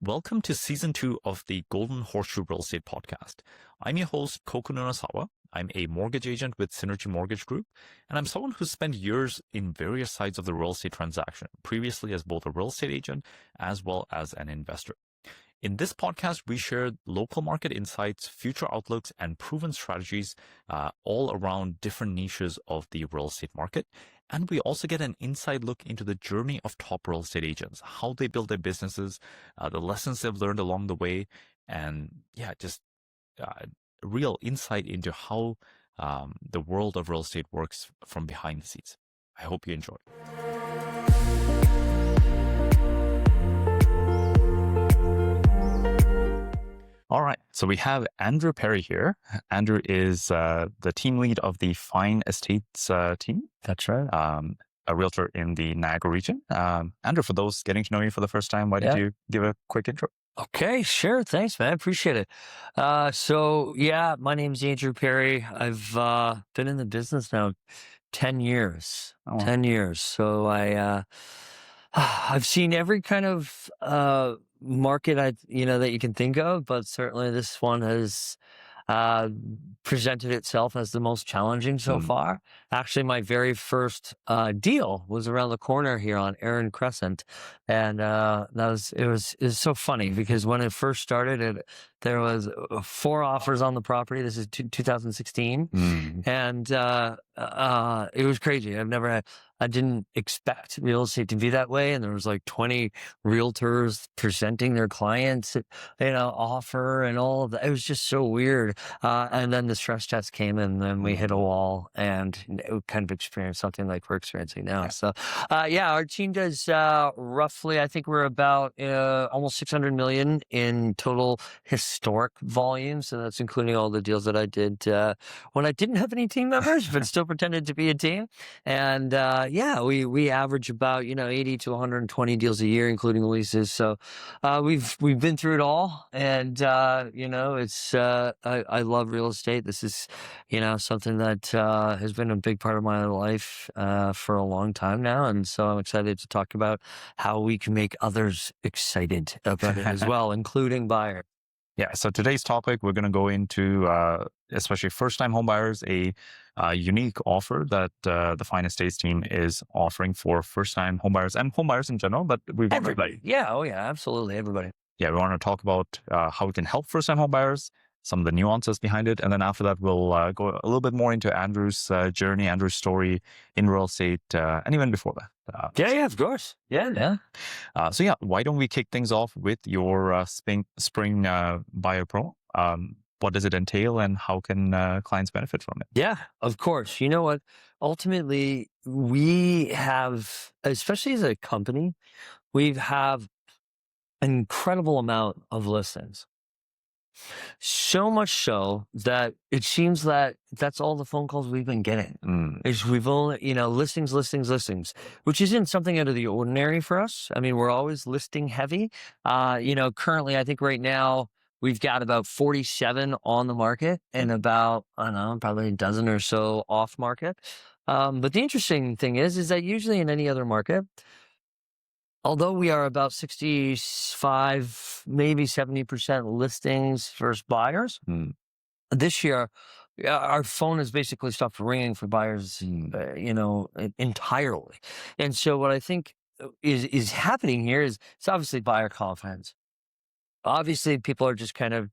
Welcome to Season 2 of the Golden Horseshoe Real Estate Podcast. I'm your host, Koko Nunasawa. I'm a mortgage agent with Synergy Mortgage Group, and I'm someone who's spent years in various sides of the real estate transaction, previously as both a real estate agent as well as an investor. In this podcast, we share local market insights, future outlooks, and proven strategies all around different niches of the real estate market. And we also get an inside look into the journey of top real estate agents, how they build their businesses, the lessons they've learned along the way, and just real insight into how the world of real estate works from behind the scenes. I hope you enjoy. All right, so we have Andrew Perrie here. Andrew is the team lead of the Fine Estates team. That's right. A realtor in the Niagara region. Andrew, for those getting to know you for the first time, why don't you give a quick intro? Okay, sure. Thanks, man. Appreciate it. My name's Andrew Perrie. I've been in the business now 10 years. Oh, wow. 10 years. So I've seen every kind of market that you can think of, but certainly this one has presented itself as the most challenging so far. Actually, my very first deal was around the corner here on Erin Crescent, and it was so funny because when it first started, there was 4 offers on the property. This is 2016, and it was crazy. I didn't expect real estate to be that way, and there was like 20 realtors presenting their clients, offer and all of that. It was just so weird. And then the stress test came, and then we hit a wall, and it kind of experienced something like we're experiencing now. So, our team does roughly, I think we're about almost 600 million in total historic volume. So that's including all the deals that I did when I didn't have any team members, but still pretended to be a team. And we average about 80 to 120 deals a year, including leases. So we've been through it all, and it's I love real estate. This is something that has been a big part of my life for a long time now, and so I'm excited to talk about how we can make others excited about it as well, including buyers. Yeah, so today's topic, we're going to go into, especially first-time homebuyers, a unique offer that the Fine Estates team is offering for first-time homebuyers and homebuyers in general, but Everybody. Absolutely, everybody. Yeah, we want to talk about how we can help first-time homebuyers, some of the nuances behind it, and then after that, we'll go a little bit more into Andrew's journey, Andrew's story in real estate, and even before that. Of course. Why don't we kick things off with your spring buyer pro? What does it entail, and how can clients benefit from it? Yeah, of course. You know what? Ultimately, we have, especially as a company, we have an incredible amount of listings. So much so that it seems that that's all the phone calls we've been getting. Is we've only, listings, which isn't something out of the ordinary for us. I mean, we're always listing heavy. Currently, I think right now we've got about 47 on the market and about, probably a dozen or so off market. But the interesting thing is that usually in any other market, although we are about 65, maybe 70% listings versus buyers, this year, our phone has basically stopped ringing for buyers, entirely. And so what I think is happening here is it's obviously buyer confidence. Obviously, people are just they're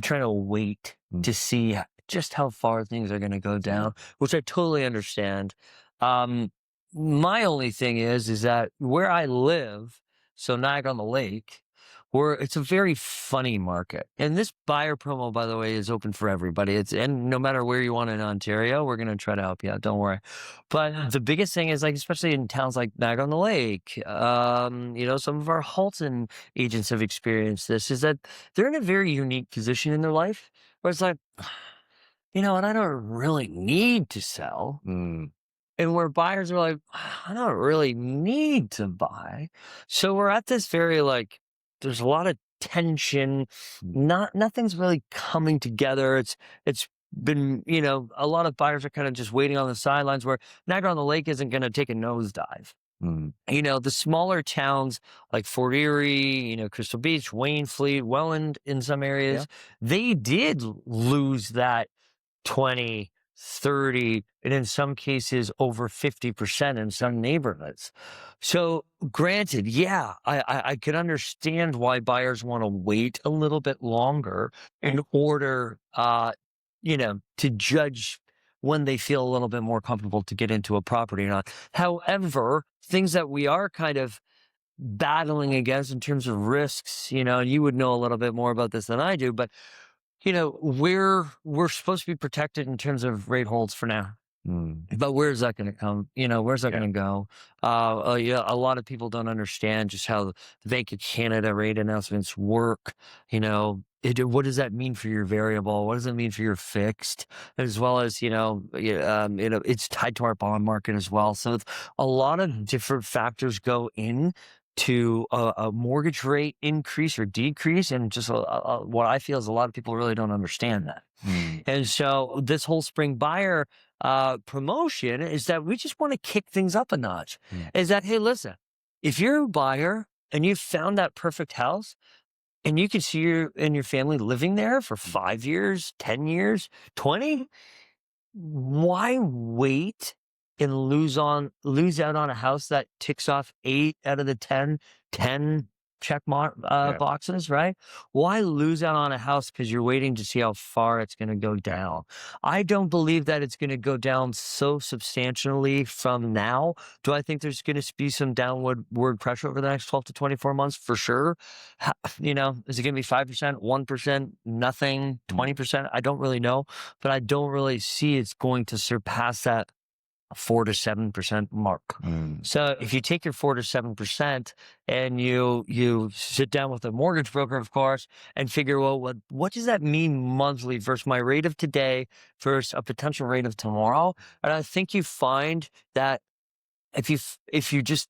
trying to wait to see just how far things are going to go down, which I totally understand. My only thing is that where I live, so Niagara on the Lake, it's a very funny market. And this buyer promo, by the way, is open for everybody. And no matter where you want in Ontario, we're going to try to help you out. Don't worry. But the biggest thing is, especially in towns like Niagara on the Lake, some of our Halton agents have experienced this, is that they're in a very unique position in their life where it's like, and I don't really need to sell. And where buyers are like, I don't really need to buy. So we're at this very there's a lot of tension. Nothing's really coming together. It's been, a lot of buyers are kind of just waiting on the sidelines, where Niagara on the Lake isn't going to take a nosedive. You know, the smaller towns like Fort Erie, you know, Crystal Beach, Wayne, Fleet, Welland in some areas, they did lose that 20, 30, and in some cases over 50% in some neighborhoods. So granted, yeah, I can understand why buyers want to wait a little bit longer in order, you know, to judge when they feel a little bit more comfortable to get into a property or not. However, things that we are kind of battling against in terms of risks, you know, and you would know a little bit more about this than I do, but you know, we're supposed to be protected in terms of rate holds for now. But where's that going to come? You know, where's that going to go? Yeah, a lot of people don't understand just how the Bank of Canada rate announcements work. You know, what does that mean for your variable? What does it mean for your fixed? As well as, you know, it's tied to our bond market as well. So it's a lot of different factors go in to a mortgage rate increase or decrease, and just what I feel is a lot of people really don't understand that. And so this whole spring buyer promotion is that we just want to kick things up a notch. Is that, hey, listen, if you're a buyer and you found that perfect house and you can see you and your family living there for 5 years, 10 years, 20, why wait and lose out on a house that ticks off 8 out of the 10 check mark boxes, right? Why lose out on a house because you're waiting to see how far it's going to go down? I don't believe that it's going to go down so substantially from now. Do I think there's going to be some downward pressure over the next 12 to 24 months? For sure. You know, is it going to be 5%, 1%, nothing, 20%? I don't really know, but I don't really see it's going to surpass that 4 to 7% mark. So if you take your 4 to 7% and you sit down with a mortgage broker, of course, and figure, well, what does that mean monthly versus my rate of today versus a potential rate of tomorrow? And I think you find that if you just,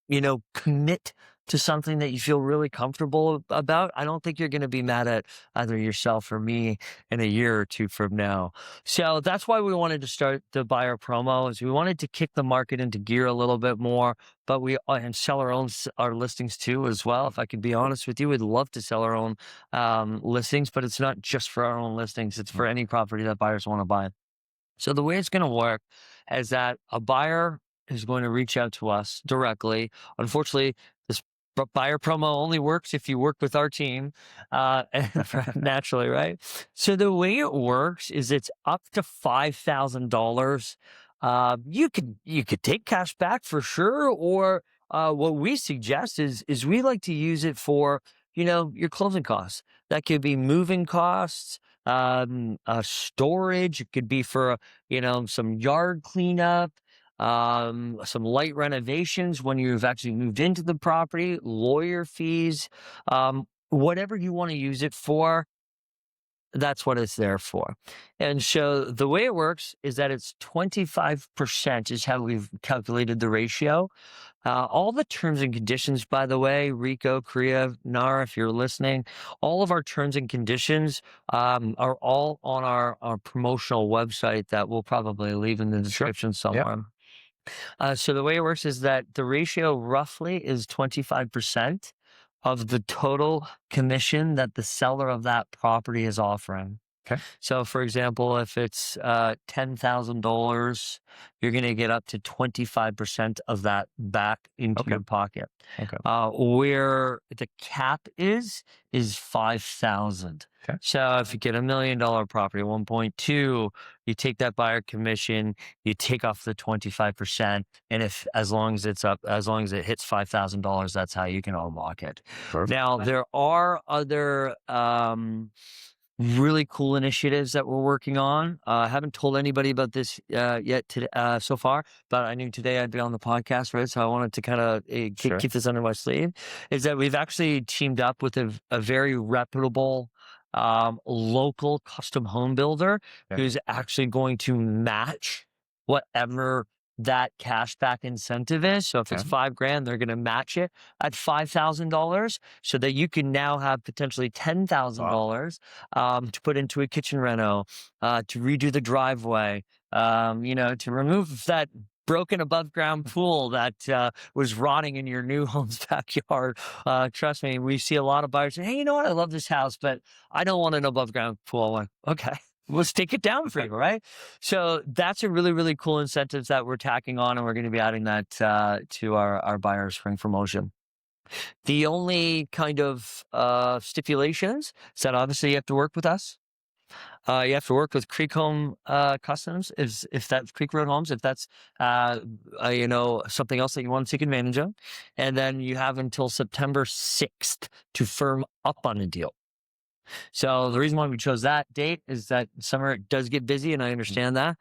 you know, commit to something that you feel really comfortable about, I don't think you're going to be mad at either yourself or me in a year or two from now. So that's why we wanted to start the buyer promo, is we wanted to kick the market into gear a little bit more, but and sell our listings too as well. If I could be honest with you, we'd love to sell our own listings, but it's not just for our own listings. It's for any property that buyers want to buy. So the way it's going to work is that a buyer is going to reach out to us directly. Unfortunately, this buyer promo only works if you work with our team, naturally, right? So the way it works is it's up to $5,000. You could take cash back for sure, or what we suggest is we like to use it for, you know, your closing costs. That could be moving costs, storage. It could be for, you know, some yard cleanup, some light renovations when you've actually moved into the property, lawyer fees, whatever you want to use it for. That's what it's there for. And so the way it works is that it's 25% is how we've calculated the ratio. All the terms and conditions, by the way, Rico, Korea, Nara, if you're listening, all of our terms and conditions are all on our promotional website that we'll probably leave in the description somewhere. So the way it works is that the ratio roughly is 25% of the total commission that the seller of that property is offering. Okay. So, for example, if it's $10,000, you're going to get up to 25% of that back into your pocket. Okay. Where the cap is $5,000. Okay. So, if you get $1 million property, 1.2, you take that buyer commission, you take off the 25%, and as long as it hits $5,000, that's how you can unlock it. Perfect. Now, there are other really cool initiatives that we're working on. I haven't told anybody about this yet so far, but I knew today I'd be on the podcast, right? So I wanted to kind of keep this under my sleeve. Is that we've actually teamed up with a very reputable local custom home builder who's actually going to match whatever that cashback incentive is. So if it's $5,000, they're going to match it at $5,000, so that you can now have potentially $10,000 to put into a kitchen reno, to redo the driveway, you know, to remove that broken above ground pool that was rotting in your new home's backyard. Trust me, we see a lot of buyers say, hey, you know what? I love this house, but I don't want an above ground pool. I'm like, okay, let's take it down for you, right? So that's a really, really cool incentive that we're tacking on, and we're going to be adding that to our buyer spring promotion. The only kind of stipulations is that obviously you have to work with us. You have to work with Creek Home Customs, if that's Creek Road Homes, if that's something else that you want to take advantage of, and then you have until September 6th to firm up on a deal. So the reason why we chose that date is that summer does get busy, and I understand that.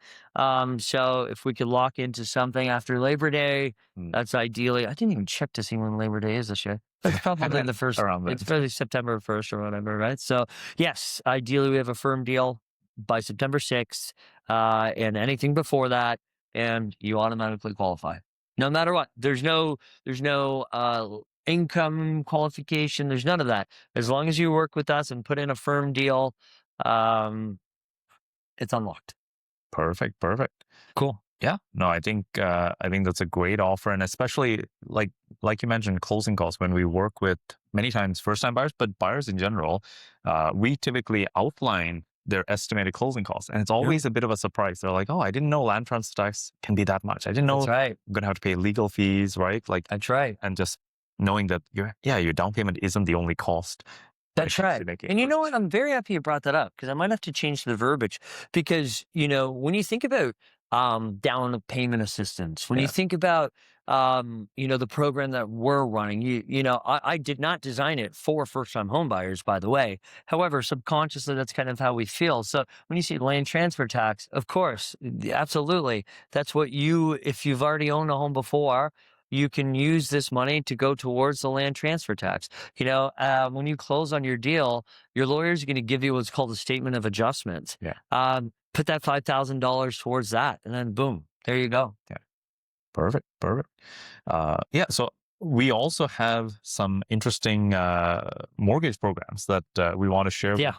So if we could lock into something after Labor Day, that's ideally. I didn't even check to see when Labor Day is this year. It's probably the first. It's probably September 1st or whatever, right? So yes, ideally we have a firm deal by September 6th, and anything before that, and you automatically qualify. No matter what. There's no income qualification. There's none of that. As long as you work with us and put in a firm deal, it's unlocked. Perfect. Cool. Yeah. No, I think that's a great offer, and especially like you mentioned, closing costs. When we work with many times first time buyers, but buyers in general, we typically outline their estimated closing costs, and it's always a bit of a surprise. They're like, "Oh, I didn't know land transfer tax can be that much. I didn't know I'm gonna have to pay legal fees, right?" Like That's right. And just knowing that your down payment isn't the only cost. That's right. And you know what? I'm very happy you brought that up, because I might have to change the verbiage, because, when you think about down payment assistance, when you think about the program that we're running, I did not design it for first-time home buyers, by the way. However, subconsciously, that's kind of how we feel. So when you see land transfer tax, of course, absolutely, that's what if you've already owned a home before, you can use this money to go towards the land transfer tax. When you close on your deal, your lawyer's going to give you what's called a statement of adjustments. Yeah. Put that $5,000 towards that, and then boom, there you go. Yeah. Perfect. So we also have some interesting mortgage programs that we want to share. Yeah.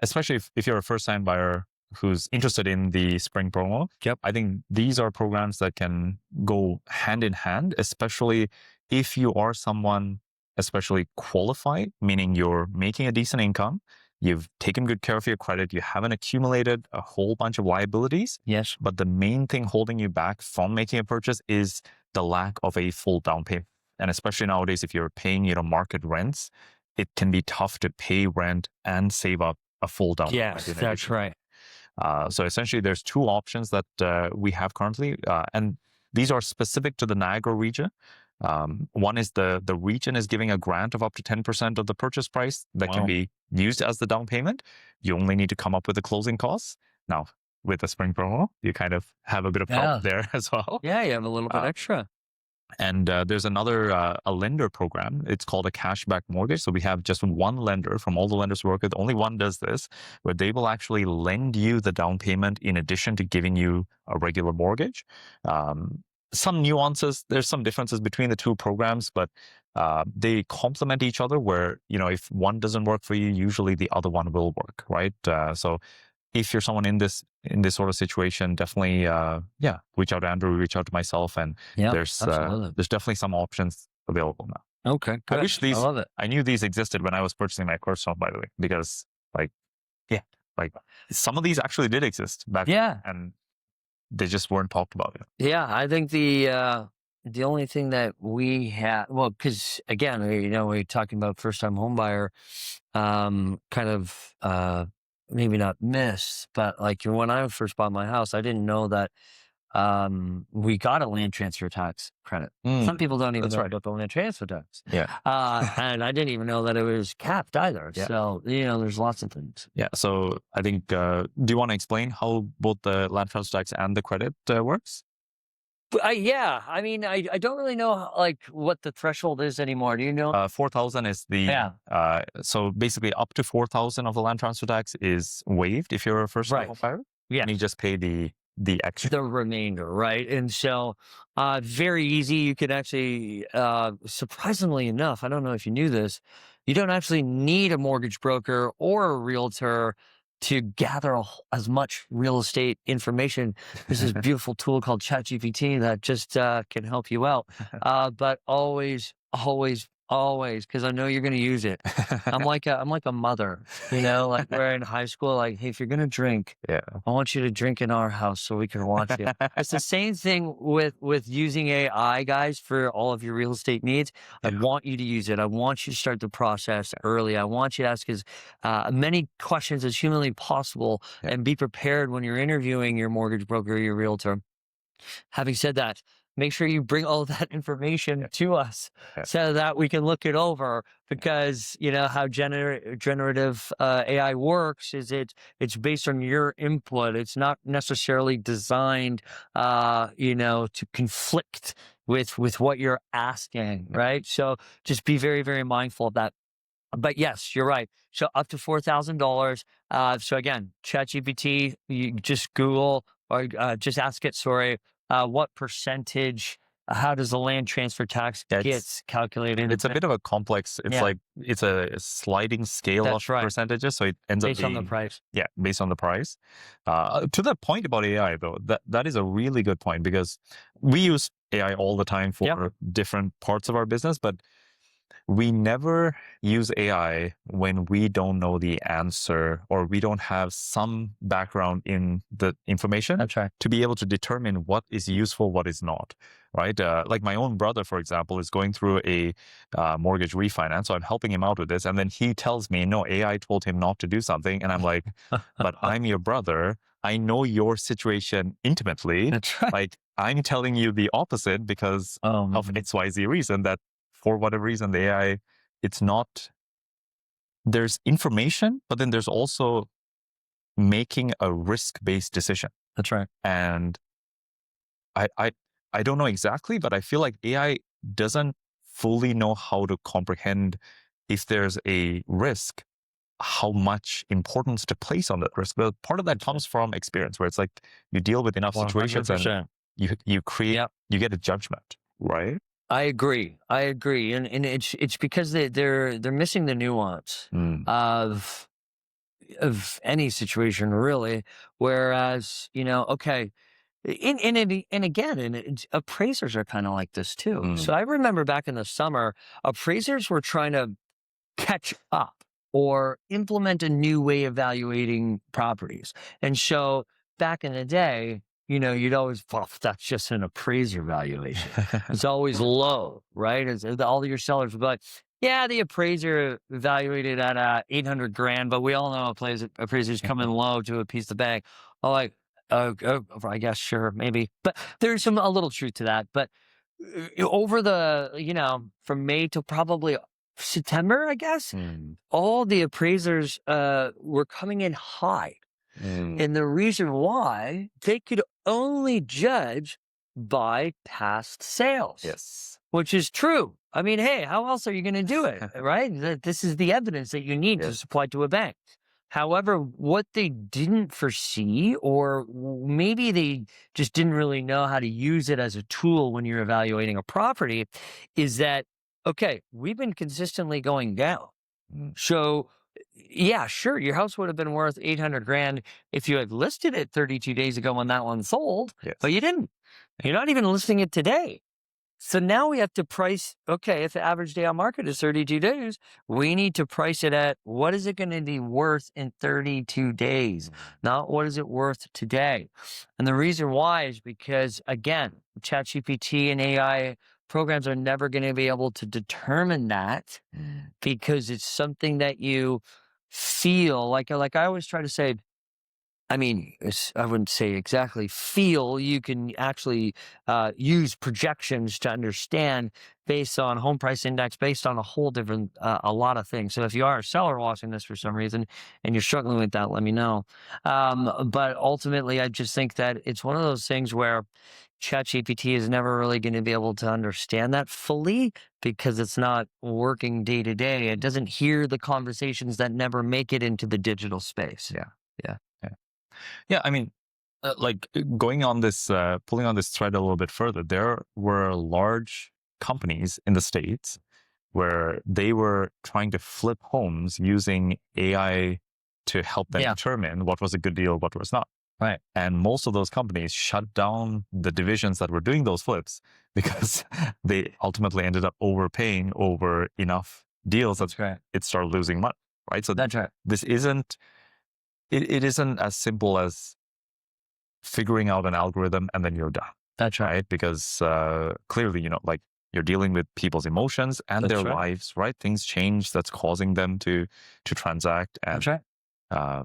Especially if you're a first-time buyer who's interested in the spring promo. Yep. I think these are programs that can go hand in hand, especially if you are someone especially qualified, meaning you're making a decent income, you've taken good care of your credit, you haven't accumulated a whole bunch of liabilities. Yes. But the main thing holding you back from making a purchase is the lack of a full down payment. And especially nowadays, if you're paying, market rents, it can be tough to pay rent and save up a full down payment. Yes, that's right. So essentially, there's two options that we have currently, and these are specific to the Niagara region. One is the region is giving a grant of up to 10% of the purchase price that can be used as the down payment. You only need to come up with the closing costs. Now, with the spring promo, you kind of have a bit of help there as well. Yeah, you have a little bit extra. And there's another a lender program. It's called a cashback mortgage. So we have just one lender from all the lenders we work with. Only one does this, where they will actually lend you the down payment in addition to giving you a regular mortgage. Some nuances. There's some differences between the two programs, but they complement each other. Where if one doesn't work for you, usually the other one will work, right? So if you're someone in this sort of situation, definitely, reach out to Andrew, reach out to myself, and there's definitely some options available now. Okay, good. I love it. I knew these existed when I was purchasing my first home, by the way, because some of these actually did exist back then, and they just weren't talked about. Yeah, I think the only thing that we have, because again, we're talking about first time home buyer, kind of. Maybe not miss, but like when I first bought my house, I didn't know that we got a land transfer tax credit. Some people don't even know about the land transfer tax. Yeah. And I didn't even know that it was capped either. Yeah. So, there's lots of things. Yeah. So I think, do you want to explain how both the land transfer tax and the credit works? I mean, I don't really know what the threshold is anymore. Do you know? 4,000 is the so basically up to 4,000 of the land transfer tax is waived if you're a first time buyer. Yeah, and you just pay the extra, the remainder, right? And so, very easy. You could actually, surprisingly enough, I don't know if you knew this, you don't actually need a mortgage broker or a realtor to gather as much real estate information. There's this beautiful tool called ChatGPT that just can help you out. But always, because I know you're going to use it. I'm like a mother, like we're in high school. Like, hey, if you're going to drink, Yeah. I want you to drink in our house so we can watch it. It's the same thing with using AI, guys, for all of your real estate needs. I want you to use it. I want you to start the process early. I want you to ask as many questions as humanly possible and be prepared when you're interviewing your mortgage broker or your realtor. Having said that, make sure you bring all that information to us so that we can look it over, because how generative AI works is it's based on your input. It's not necessarily designed to conflict with what you're asking, right? So just be very, very mindful of that. But yes, you're right. So up to $4,000. So again, ChatGPT, you just Google or just ask it, what percentage, how does the land transfer tax gets calculated? It's a bit of a complex, it's a sliding scale of percentages. So it ends up based on the price. Yeah, based on the price. To the point about AI though, that is a really good point, because we use AI all the time for different parts of our business, but we never use AI when we don't know the answer or we don't have some background in the information to be able to determine what is useful, what is not, right? Like my own brother, for example, is going through a mortgage refinance. So I'm helping him out with this. And then he tells me, no, AI told him not to do something. And I'm like, but I'm your brother. I know your situation intimately. That's right. Like, I'm telling you the opposite because of XYZ reason, that for whatever reason, the AI, it's not, there's information, but then there's also making a risk-based decision. That's right. And I don't know exactly, but I feel like AI doesn't fully know how to comprehend, if there's a risk, how much importance to place on that risk. But part of that comes from experience, where it's like you deal with enough situations 100%. and you create, you get a judgment, right? I agree, and it's because they're missing the nuance of any situation, really. Whereas okay, and again, appraisers are kind of like this too. So I remember back in the summer, appraisers were trying to catch up or implement a new way of evaluating properties, and so back in the day, you'd always, well, that's just an appraiser valuation. It's always low, right? All your sellers would be like, yeah, the appraiser evaluated at 800 grand, but we all know appraisers come in low to a piece of bank. I'm like, oh, I guess, sure, maybe. But there's a little truth to that. But over the, from May to probably September, I guess, all the appraisers were coming in high. And the reason why, they could only judge by past sales. Yes. Which is true. I mean, hey, how else are you going to do it, right? This is the evidence that you need to supply to a bank. However, what they didn't foresee, or maybe they just didn't really know how to use it as a tool when you're evaluating a property, is that, okay, we've been consistently going down. So yeah, sure, your house would have been worth 800 grand if you had listed it 32 days ago when that one sold, but you didn't. You're not even listing it today. So now we have to price, okay, if the average day on market is 32 days, we need to price it at what is it going to be worth in 32 days, not what is it worth today. And the reason why is because, again, ChatGPT and AI programs are never going to be able to determine that, because it's something that you feel like I always try to say. I mean, I wouldn't say exactly feel. You can actually use projections to understand, based on home price index, based on a whole different, a lot of things. So if you are a seller watching this for some reason and you're struggling with that, let me know. But ultimately, I just think that it's one of those things where ChatGPT is never really going to be able to understand that fully, because it's not working day to day. It doesn't hear the conversations that never make it into the digital space. Yeah, I mean, like going on this, pulling on this thread a little bit further, there were large companies in the States where they were trying to flip homes using AI to help them Yeah. determine what was a good deal, what was not. Right. And most of those companies shut down the divisions that were doing those flips because they ultimately ended up overpaying over enough deals that That's right. it started losing money, right? So That's right. this isn't, it isn't as simple as figuring out an algorithm and then you're done, That's right. right? Because clearly, you know, like you're dealing with people's emotions and That's their right. lives, right? Things change that's causing them to transact. And That's right. uh,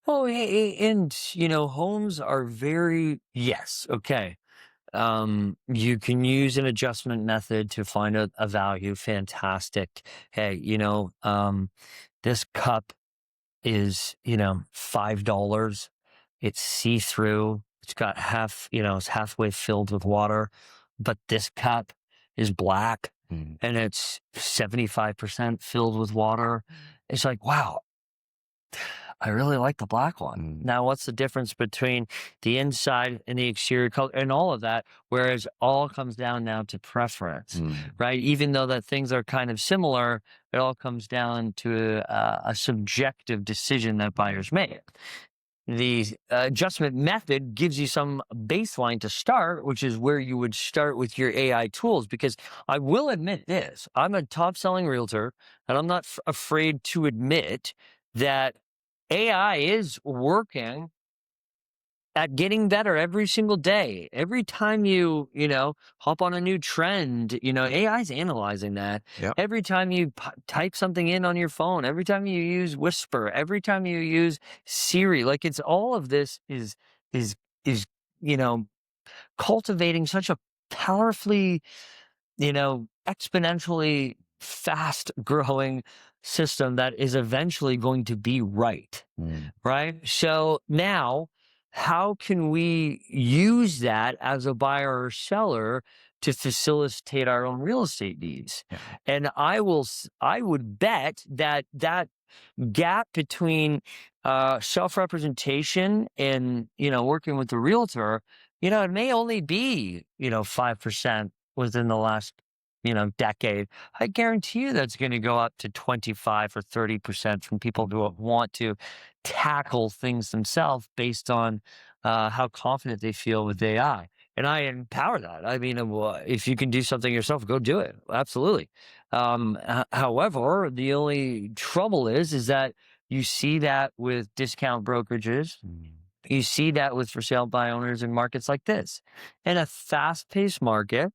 Oh, and you know, homes are very yes, okay. You can use an adjustment method to find a value. Fantastic. Hey, you know, this cup is, you know, $5. It's see-through. It's got half, you know, it's halfway filled with water, but this cup is black mm, and it's 75% filled with water. It's like, wow, I really like the black one. mm, Now, what's the difference between the inside and the exterior color and all of that? Whereas all comes down now to preference, mm, right? Even though that things are kind of similar, it all comes down to a subjective decision that buyers make. The adjustment method gives you some baseline to start, which is where you would start with your AI tools. Because I will admit this, I'm a top selling realtor, and I'm not afraid to admit that AI is working at getting better every single day. Every time you know, hop on a new trend, you know, AI is analyzing that. yeah. Every time you type something in on your phone, every time you use Whisper, every time you use Siri, like it's all of this is is you know, cultivating such a powerfully, you know, exponentially fast growing system that is eventually going to be right. Mm, Right? So now, how can we use that as a buyer or seller to facilitate our own real estate needs? yeah. And I would bet that that gap between self-representation and, you know, working with the realtor, you know, it may only be, you know, 5% within the last, you know, decade. I guarantee you that's going to go up to 25 or 30% from people who want to tackle things themselves based on how confident they feel with AI. And I empower that. I mean, if you can do something yourself, go do it. Absolutely. However, the only trouble is that you see that with discount brokerages. Mm, You see that with for sale by owners in markets like this. In a fast paced market,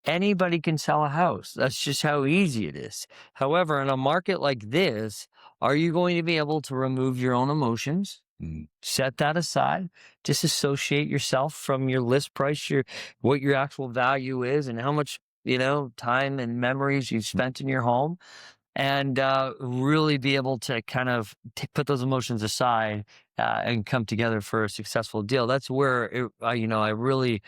anybody can sell a house. That's just how easy it is. However, in a market like this, are you going to be able to remove your own emotions? mm, Set that aside, disassociate yourself from your list price, what your actual value is and how much, you know, time and memories you've spent in your home, and really be able to kind of put those emotions aside and come together for a successful deal. That's where you know, I really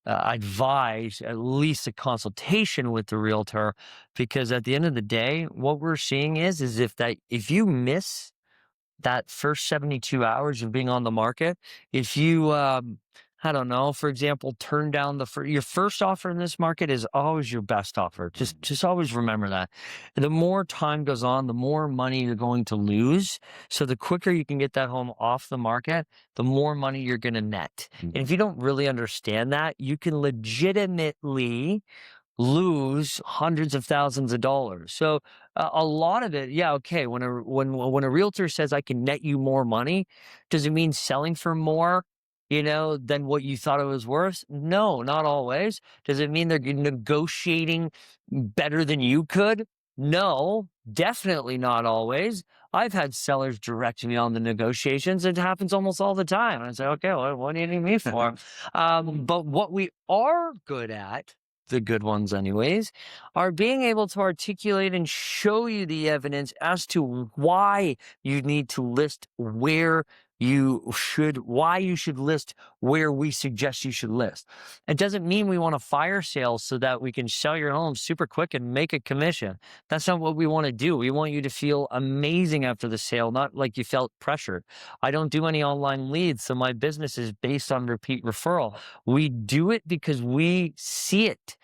advise at least a consultation with the realtor, because at the end of the day, what we're seeing is if you miss that first 72 hours of being on the market, if you, I don't know, for example, turn down your first offer in this market is always your best offer. Just always remember that. And the more time goes on, the more money you're going to lose. So the quicker you can get that home off the market, the more money you're going to net. And if you don't really understand that, you can legitimately lose hundreds of thousands of dollars. So a lot of it, yeah, okay. When a realtor says I can net you more money, does it mean selling for more, you know, than what you thought it was worth? No, not always. Does it mean they're negotiating better than you could? No, definitely not always. I've had sellers direct me on the negotiations. It happens almost all the time. I say, okay, well, what do you need me for? But what we are good at, the good ones anyways, are being able to articulate and show you the evidence as to why you need to list why you should list where we suggest you should list. It doesn't mean we want to fire sales so that we can sell your home super quick and make a commission. That's not what we want to do. We want you to feel amazing after the sale, not like you felt pressured. I don't do any online leads, so my business is based on repeat referral. We do it because we see it.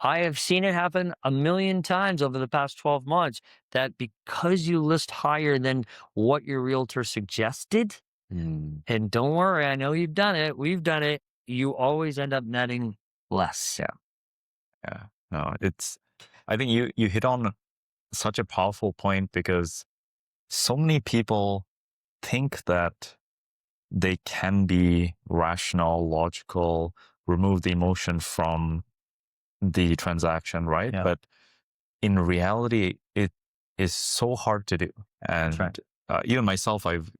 I have seen it happen a million times over the past 12 months that because you list higher than what your realtor suggested, Mm, and don't worry, I know you've done it, we've done it, you always end up netting less. Yeah. yeah. No, I think you hit on such a powerful point because so many people think that they can be rational, logical, remove the emotion from the transaction, right? Yeah. But in reality, it is so hard to do. That's right. And even myself, I've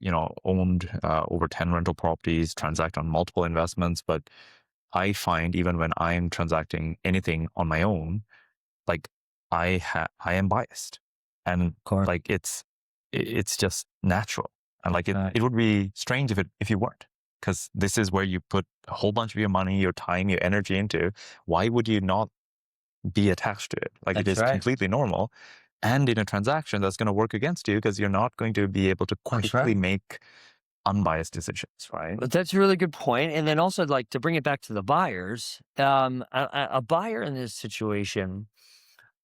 owned over 10 rental properties, transact on multiple investments. But I find even when I'm transacting anything on my own, like I am biased, and Of course. like it's just natural, and like Right. it would be strange if you weren't, because this is where you put a whole bunch of your money, your time, your energy into. Why would you not be attached to it? Like it That's is right. completely normal. And in a transaction, that's going to work against you because you're not going to be able to That's quickly right. make unbiased decisions, right? But that's a really good point. And then also, like, to bring it back to the buyers, a buyer in this situation,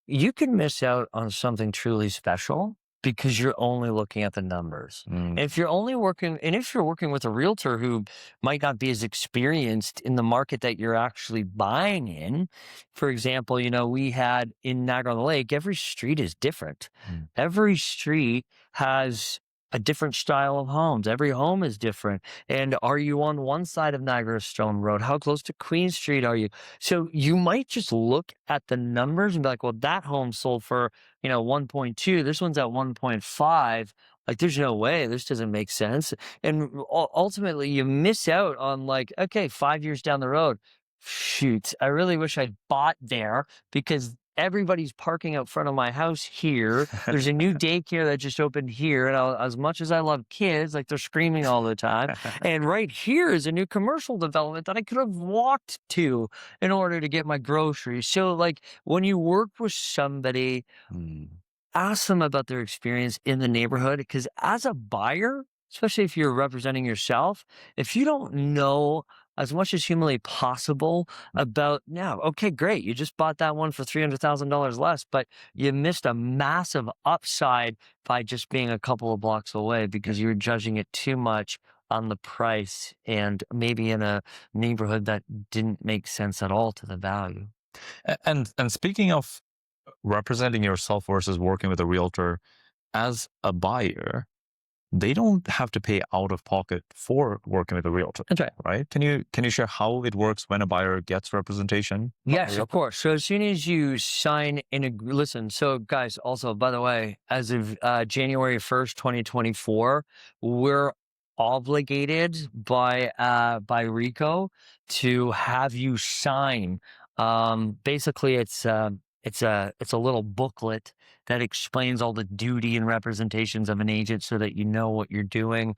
you can miss out on something truly special because you're only looking at the numbers. Mm, If you're working with a realtor who might not be as experienced in the market that you're actually buying in, for example, we had in Niagara on the Lake, every street is different. mm, Every street has a different style of homes. Every home is different. And are you on one side of Niagara Stone Road? How close to Queen Street are you? So you might just look at the numbers and be like, well, that home sold for, 1.2. This one's at 1.5. Like, there's no way. This doesn't make sense. And ultimately, you miss out on, like, okay, 5 years down the road, shoot, I really wish I'd bought there because everybody's parking out front of my house here. There's a new daycare that just opened here. And as much as I love kids, like, they're screaming all the time. And right here is a new commercial development that I could have walked to in order to get my groceries. So, like, when you work with somebody, mm, ask them about their experience in the neighborhood. Because as a buyer, especially if you're representing yourself, if you don't know as much as humanly possible about now, okay, great, you just bought that one for $300,000 less, but you missed a massive upside by just being a couple of blocks away because you were judging it too much on the price and maybe in a neighborhood that didn't make sense at all to the value. and speaking of representing yourself versus working with a realtor, as a buyer, they don't have to pay out of pocket for working with a realtor, That's right. right? Can you share how it works when a buyer gets representation from a Yes, of realtor? course. So as soon as you sign in a listen, so guys, also by the way, as of January 1st, 2024, we're obligated by RICO to have you sign. Basically, it's a little booklet that explains all the duty and representations of an agent, so that you know what you're doing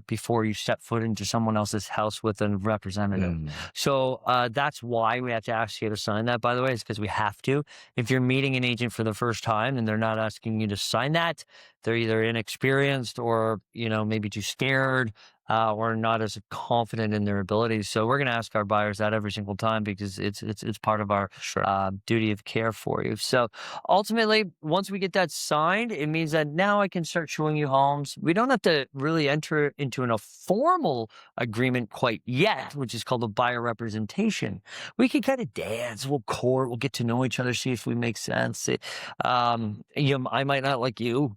before you step foot into someone else's house with a representative. Mm, So that's why we have to ask you to sign that, by the way, is because we have to. If you're meeting an agent for the first time and they're not asking you to sign that, they're either inexperienced or, maybe too scared or not as confident in their abilities. So we're going to ask our buyers that every single time because it's part of our sure. duty of care for you. So ultimately, once we get that signed, it means that now I can start showing you homes. We don't have to really enter into a formal agreement quite yet, which is called a buyer representation. We can kind of dance, we'll court, we'll get to know each other, see if we make sense. I might not like you.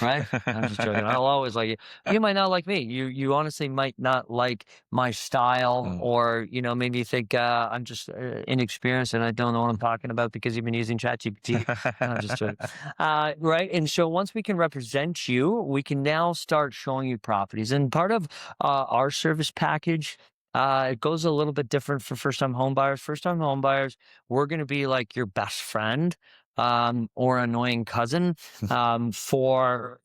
Right? I'm just joking. I'll always like you. You might not like me. You honestly might not like my style, Mm. or maybe you think I'm just inexperienced and I don't know what I'm talking about because you've been using ChatGPT. I'm just joking. Right? And so once we can represent you, we can now start showing you properties. And part of our service package. It goes a little bit different for first-time home buyers. First-time home buyers, we're going to be like your best friend. or annoying cousin for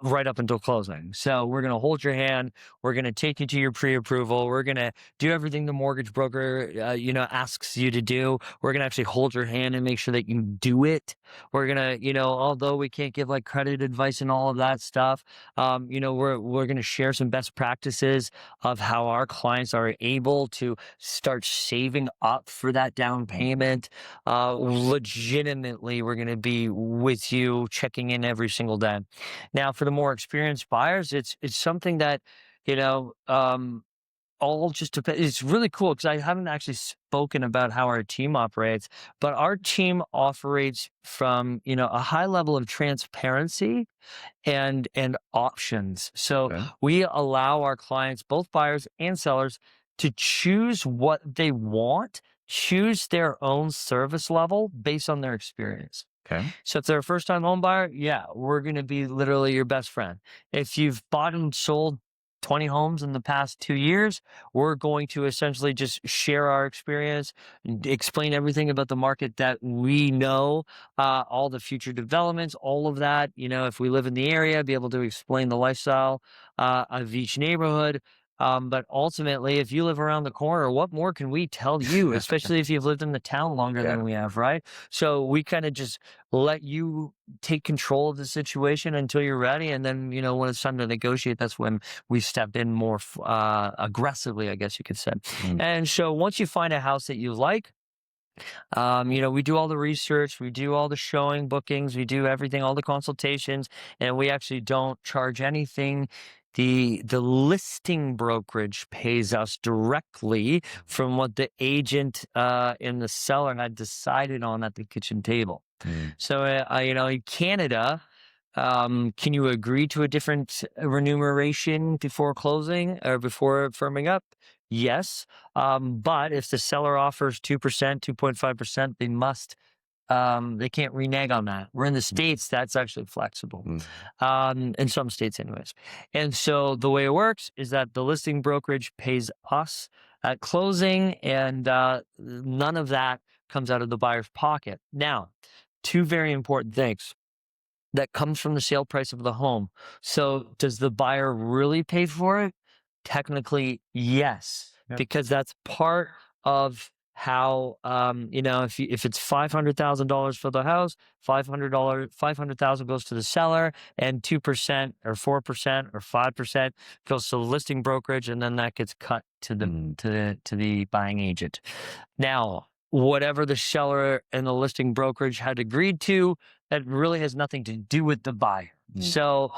right up until closing. So we're going to hold your hand. We're going to take you to your pre-approval. We're going to do everything the mortgage broker, asks you to do. We're going to actually hold your hand and make sure that you do it. We're going to, although we can't give like credit advice and all of that stuff, we're going to share some best practices of how our clients are able to start saving up for that down payment. Legitimately, we're going to be with you, checking in every single day. Now, for the more experienced buyers, it's something that, all just depends. It's really cool because I haven't actually spoken about how our team operates, but our team operates from, a high level of transparency and options. So Okay. we allow our clients, both buyers and sellers, to choose what they want, choose their own service level based on their experience. Okay. So if they're a first-time home buyer, yeah, we're going to be literally your best friend. If you've bought and sold 20 homes in the past 2 years, we're going to essentially just share our experience, explain everything about the market that we know, all the future developments, all of that. If we live in the area, be able to explain the lifestyle of each neighborhood. But ultimately, if you live around the corner, what more can we tell you, especially if you've lived in the town longer than we have, right? So we kind of just let you take control of the situation until you're ready. And then, when it's time to negotiate, that's when we step in more aggressively, I guess you could say. And so once you find a house that you like, we do all the research, we do all the showing bookings, we do everything, all the consultations, and we actually don't charge anything. The listing brokerage pays us directly from what the agent and the seller had decided on at the kitchen table. So, in Canada, can you agree to a different remuneration before closing or before firming up? Yes. But if the seller offers 2%, 2.5%, they can't renege on that. We're in the States, that's actually flexible. In some states anyways. And so the way it works is that the listing brokerage pays us at closing, and none of that comes out of the buyer's pocket. Now, two very important things that comes from the sale price of the home. So does the buyer really pay for it? Technically, yes, because that's part of how, if it's $500,000 for the house, $500,000 goes to the seller, and 2% or 4% or 5% goes to the listing brokerage, and then that gets cut to the buying agent. Now, whatever the seller and the listing brokerage had agreed to, that really has nothing to do with the buyer. So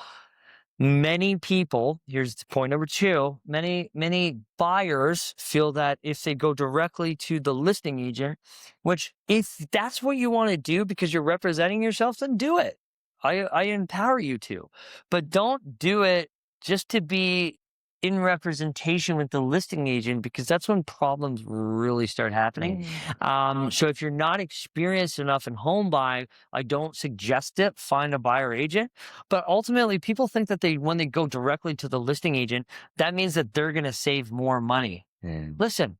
many people, here's point number two, many buyers feel that if they go directly to the listing agent, which if that's what you want to do because you're representing yourself, then do it. I empower you to, but don't do it just to be in representation with the listing agent, because that's when problems really start happening. So if you're not experienced enough in home buying, I don't suggest it. Find a buyer agent. But ultimately, people think that when they go directly to the listing agent, that means that they're going to save more money. Listen,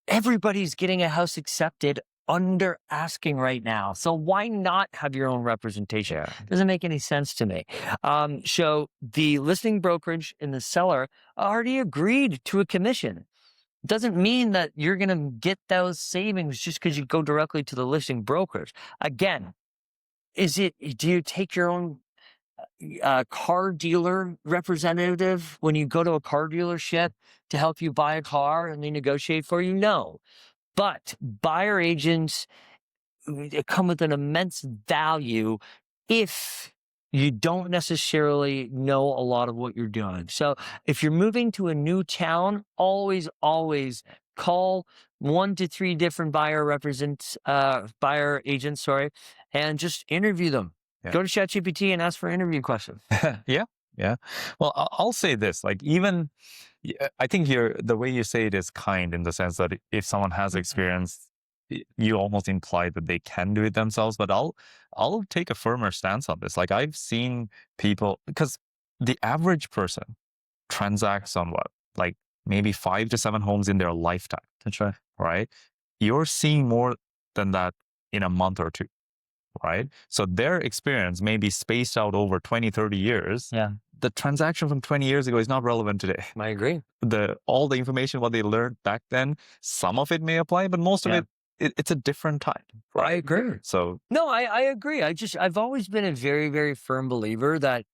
everybody's getting a house accepted under asking right now. So why not have your own representation? Doesn't make any sense to me. So the listing brokerage and the seller already agreed to a commission. Doesn't mean that you're going to get those savings just because you go directly to the listing brokers. Again, do you take your own car dealer representative when you go to a car dealership to help you buy a car and they negotiate for you? No. But buyer agents come with an immense value if you don't necessarily know a lot of what you're doing. So if you're moving to a new town, always call 1 to 3 different buyer agents, and just interview them. Go to ChatGPT and ask for interview questions. Yeah. Well, I'll say this, I think the way you say it is kind, in the sense that if someone has experience, you almost imply that they can do it themselves. But I'll take a firmer stance on this. Like, I've seen people, because the average person transacts on like maybe 5 to 7 homes in their lifetime. That's right. Right? You're seeing more than that in a month or two. right? So their experience may be spaced out over 20, 30 years. Yeah, The transaction from 20 years ago is not relevant today. I agree. All the information, what they learned back then, some of it may apply, but most of Yeah. it's a different time, I right? agree. So No, I agree. I've always been a very, very firm believer that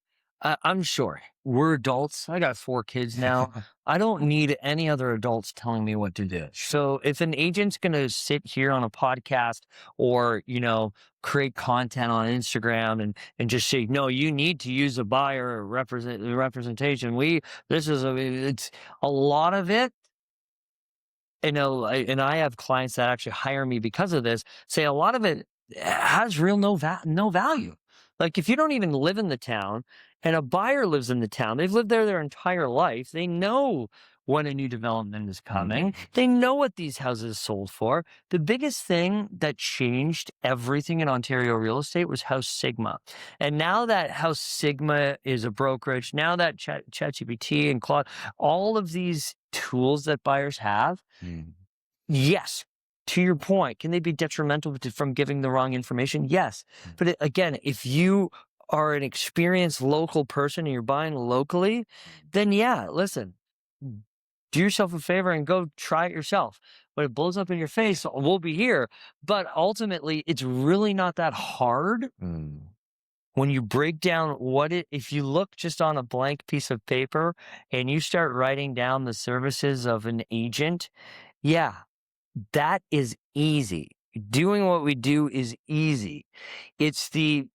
I'm sure we're adults. I got 4 kids now. I don't need any other adults telling me what to do. So if an agent's going to sit here on a podcast or, create content on Instagram and just say, no, you need to use a buyer representation. It's a lot of it. I have clients that actually hire me because of this, say a lot of it has real no value. Like if you don't even live in the town and a buyer lives in the town, they've lived there their entire life. They know when a new development is coming. They know what these houses sold for. The biggest thing that changed everything in Ontario real estate was House Sigma. And now that House Sigma is a brokerage, now that ChatGPT and Claude, all of these tools that buyers have, yes, to your point, can they be detrimental from giving the wrong information? Yes. But again, if you are an experienced local person and you're buying locally, then yeah, listen, do yourself a favor and go try it yourself. When it blows up in your face, we'll be here. But ultimately, it's really not that hard when you break down if you look just on a blank piece of paper and you start writing down the services of an agent, yeah, that is easy. Doing what we do is easy. It's the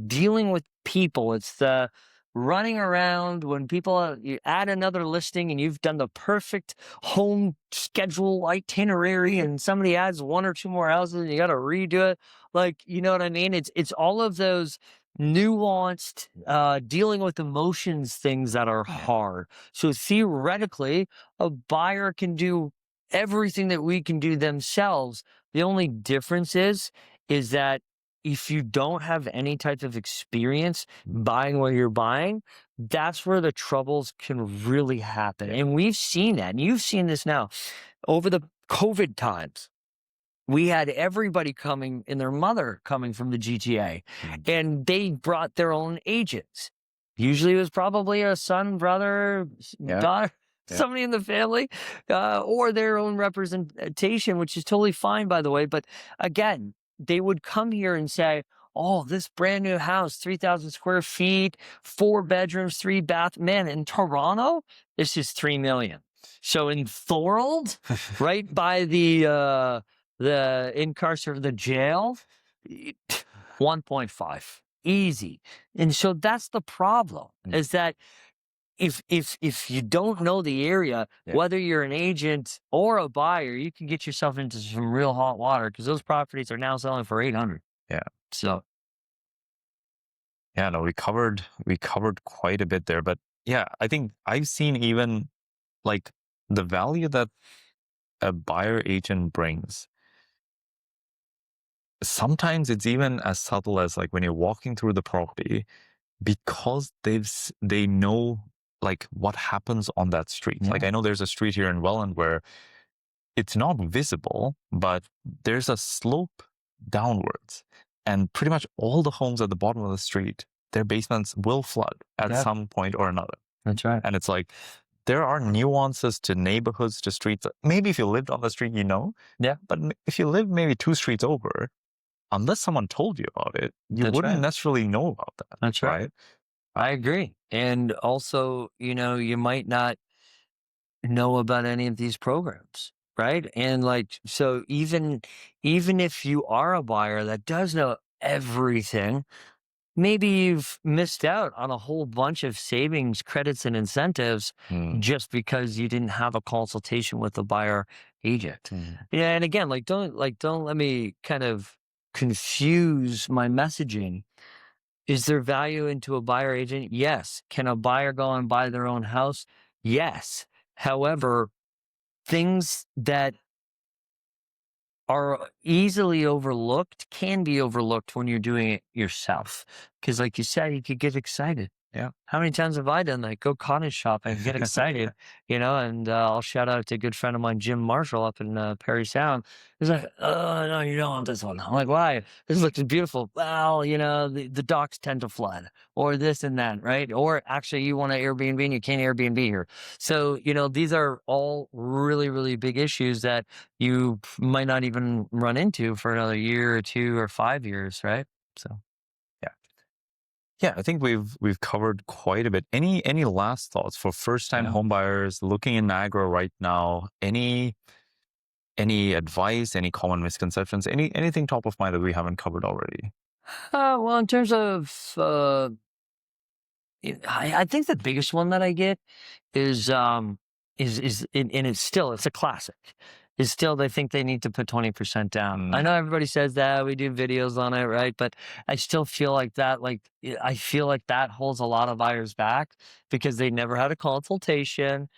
dealing with people. It's the running around when people you add another listing and you've done the perfect home schedule itinerary and somebody adds 1 or 2 more houses and you got to redo it. Like, you know what I mean? It's all of those nuanced dealing with emotions things that are hard. So theoretically, a buyer can do everything that we can do themselves. The only difference is that if you don't have any type of experience buying what you're buying, that's where the troubles can really happen. And we've seen that. And you've seen this now over the COVID times. We had everybody coming and their mother coming from the GTA, and they brought their own agents. Usually it was probably a son, brother, daughter, somebody in the family, or their own representation, which is totally fine, by the way. But again, they would come here and say, oh, this brand new house, 3,000 square feet, 4 bedrooms, 3 bath. Man, in Toronto, this is 3 million. So in Thorold, right by the the jail, 1.5, easy. And so that's the problem, is that if you don't know the area, whether you're an agent or a buyer, you can get yourself into some real hot water because those properties are now selling for 800. Yeah. So yeah, no, we covered quite a bit there, but yeah, I think I've seen even like the value that a buyer agent brings. Sometimes it's even as subtle as like when you're walking through the property, because they know like what happens on that street. Like I know there's a street here in Welland where it's not visible, but there's a slope downwards, and pretty much all the homes at the bottom of the street, their basements will flood at some point or another. that's right. And it's like there are nuances to neighborhoods, to streets. Maybe if you lived on the street, but if you live maybe 2 streets over, unless someone told you about it, you wouldn't necessarily know about that. That's right. I agree. And also, you might not know about any of these programs, right? And so even if you are a buyer that does know everything, maybe you've missed out on a whole bunch of savings, credits, and incentives just because you didn't have a consultation with the buyer agent. Yeah, and again, don't let me kind of confuse my messaging. Is there value into a buyer agent? Yes. Can a buyer go and buy their own house? Yes. However, things that are easily overlooked can be overlooked when you're doing it yourself. Because like you said, you could get excited. Yeah. How many times have I done that? Go cottage shopping, get excited, and I'll shout out to a good friend of mine, Jim Marshall, up in Perry Sound. He's like, "Oh, no, you don't want this one." I'm like, "Why? This looks beautiful." Well, the docks tend to flood, or this and that, right? Or actually, you want to Airbnb and you can't Airbnb here. So, these are all really, really big issues that you might not even run into for another year or 2 or 5 years, right? So. Yeah. Yeah, I think we've covered quite a bit. Any last thoughts for first-time Yeah. home buyers looking in Niagara right now? Any advice, any common misconceptions, anything top of mind that we haven't covered already? Well, in terms of, I think the biggest one that I get is and it's a classic. Is still they think they need to put 20% down. I know everybody says that we do videos on it, right? But I still feel like that. I feel like that holds a lot of buyers back because they never had a consultation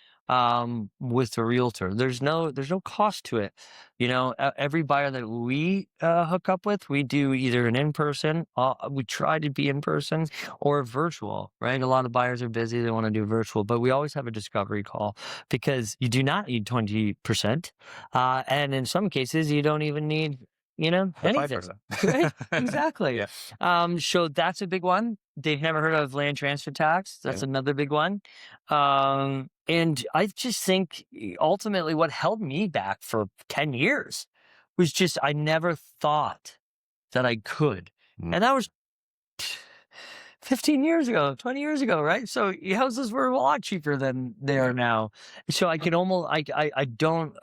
with the realtor. There's no cost to it. Every buyer that we hook up with, we do either an in person. We try to be in person or virtual, right? A lot of buyers are busy; they want to do virtual, but we always have a discovery call because you do not need 20%, and in some cases, you don't even need The anything. 5%. Right? Exactly. Yeah. So that's a big one. They've never heard of land transfer tax. That's Yeah. another big one. And I just think ultimately what held me back for 10 years was just I never thought that I could. Mm. And that was 15 years ago, 20 years ago, right? So houses were a lot cheaper than they are now. So I can almost, I don't,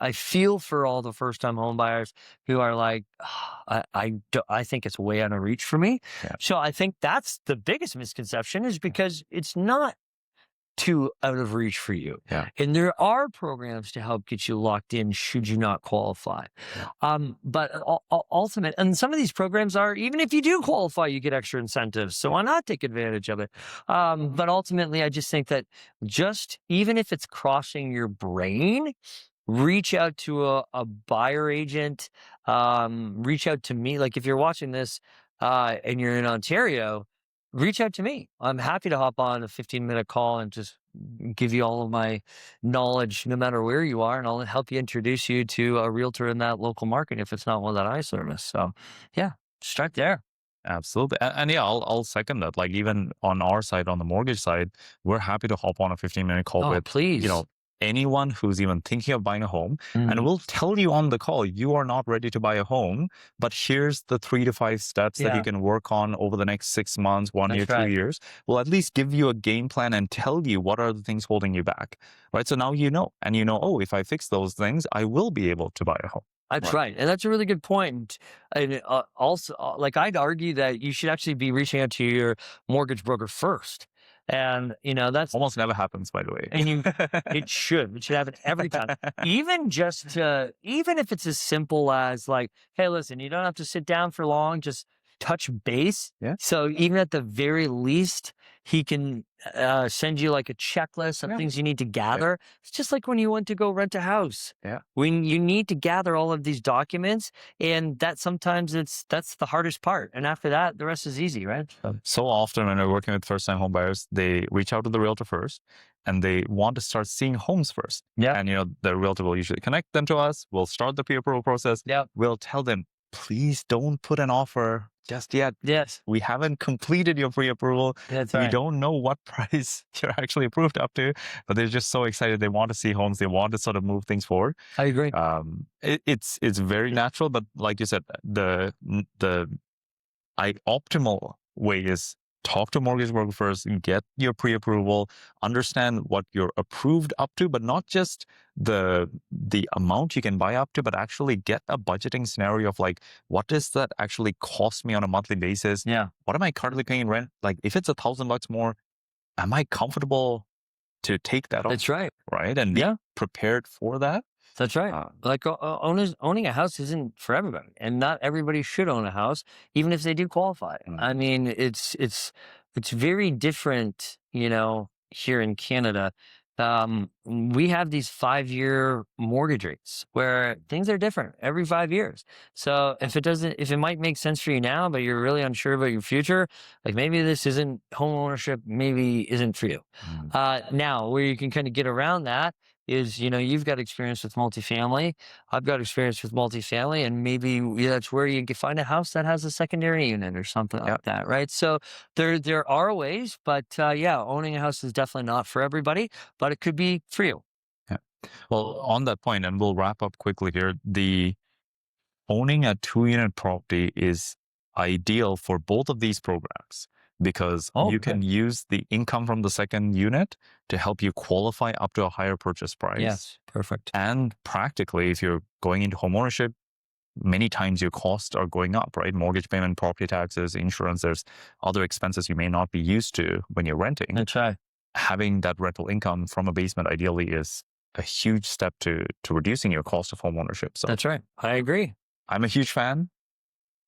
I feel for all the first time home buyers who are like, I think it's way out of reach for me. Yeah. So I think that's the biggest misconception is because it's not too out of reach for you. Yeah. And there are programs to help get you locked in should you not qualify. But ultimate, and some of these programs are, even if you do qualify, you get extra incentives. So why not take advantage of it? But ultimately, I just think that even if it's crossing your brain, reach out to a buyer agent, reach out to me. Like if you're watching this and you're in Ontario, reach out to me. I'm happy to hop on a 15-minute call and just give you all of my knowledge, no matter where you are, and I'll help you introduce you to a realtor in that local market if it's not one that I service. So, yeah, start there. Absolutely. And yeah, I'll second that. Like even on our side, on the mortgage side, we're happy to hop on a 15-minute call Oh, with, please. anyone who's even thinking of buying a home. And Mhm. we'll tell you on the call, you are not ready to buy a home, but here's the 3 to 5 steps that you Yeah. can work on over the next 6 months, 1 year, That's 2 right. years. We'll at least give you a game plan and tell you what are the things holding you back. Right. So now and oh, if I fix those things, I will be able to buy a home. That's right. And that's a really good point. And also, like, I'd argue that you should actually be reaching out to your mortgage broker first. And, that's, Almost never happens, by the way. and it should happen every time. Even even if it's as simple as like, hey, listen, you don't have to sit down for long, just touch base. Yeah. So even at the very least, he can send you like a checklist of Yeah. things you need to gather. It's just like when you went to go rent a house. Yeah. When you need to gather all of these documents, and that sometimes that's the hardest part. And after that, the rest is easy, right? So often when we're working with first-time home buyers, they reach out to the realtor first and they want to start seeing homes first. Yeah. And, the realtor will usually connect them to us. We'll start the pre-approval process. Yeah. We'll tell them, please don't put an offer just yet. Yes. We haven't completed your pre-approval. That's We right. don't know what price you're actually approved up to, but they're just so excited. They want to see homes. They want to sort of move things forward. I agree. It's very natural, but like you said, the optimal way is talk to a mortgage broker first, get your pre-approval, understand what you're approved up to, but not just the amount you can buy up to, but actually get a budgeting scenario of like, what does that actually cost me on a monthly basis? Yeah. What am I currently paying in rent? Like if it's $1,000 more, am I comfortable to take that off? That's right. Right. And be prepared for that. That's right. Like owning a house isn't for everybody, and not everybody should own a house, even if they do qualify. I mean, it's very different, here in Canada. we have these 5-year mortgage rates where things are different every 5 years. So if it might make sense for you now, but you're really unsure about your future, like maybe this isn't home ownership, maybe isn't for you. Now, where you can kind of get around that is, you've got experience with multifamily. I've got experience with multifamily, and maybe that's where you can find a house that has a secondary unit or something like that, right? So there are ways, but yeah, owning a house is definitely not for everybody, but it could be for you. Yeah. Well, on that point, and we'll wrap up quickly here, the owning a 2-unit property is ideal for both of these programs because you can use the income from the second unit to help you qualify up to a higher purchase price. Yes, perfect. And practically, if you're going into homeownership, many times your costs are going up, right? Mortgage payment, property taxes, insurance, there's other expenses you may not be used to when you're renting. That's right. Having that rental income from a basement ideally is a huge step to reducing your cost of homeownership. So that's right. I agree. I'm a huge fan.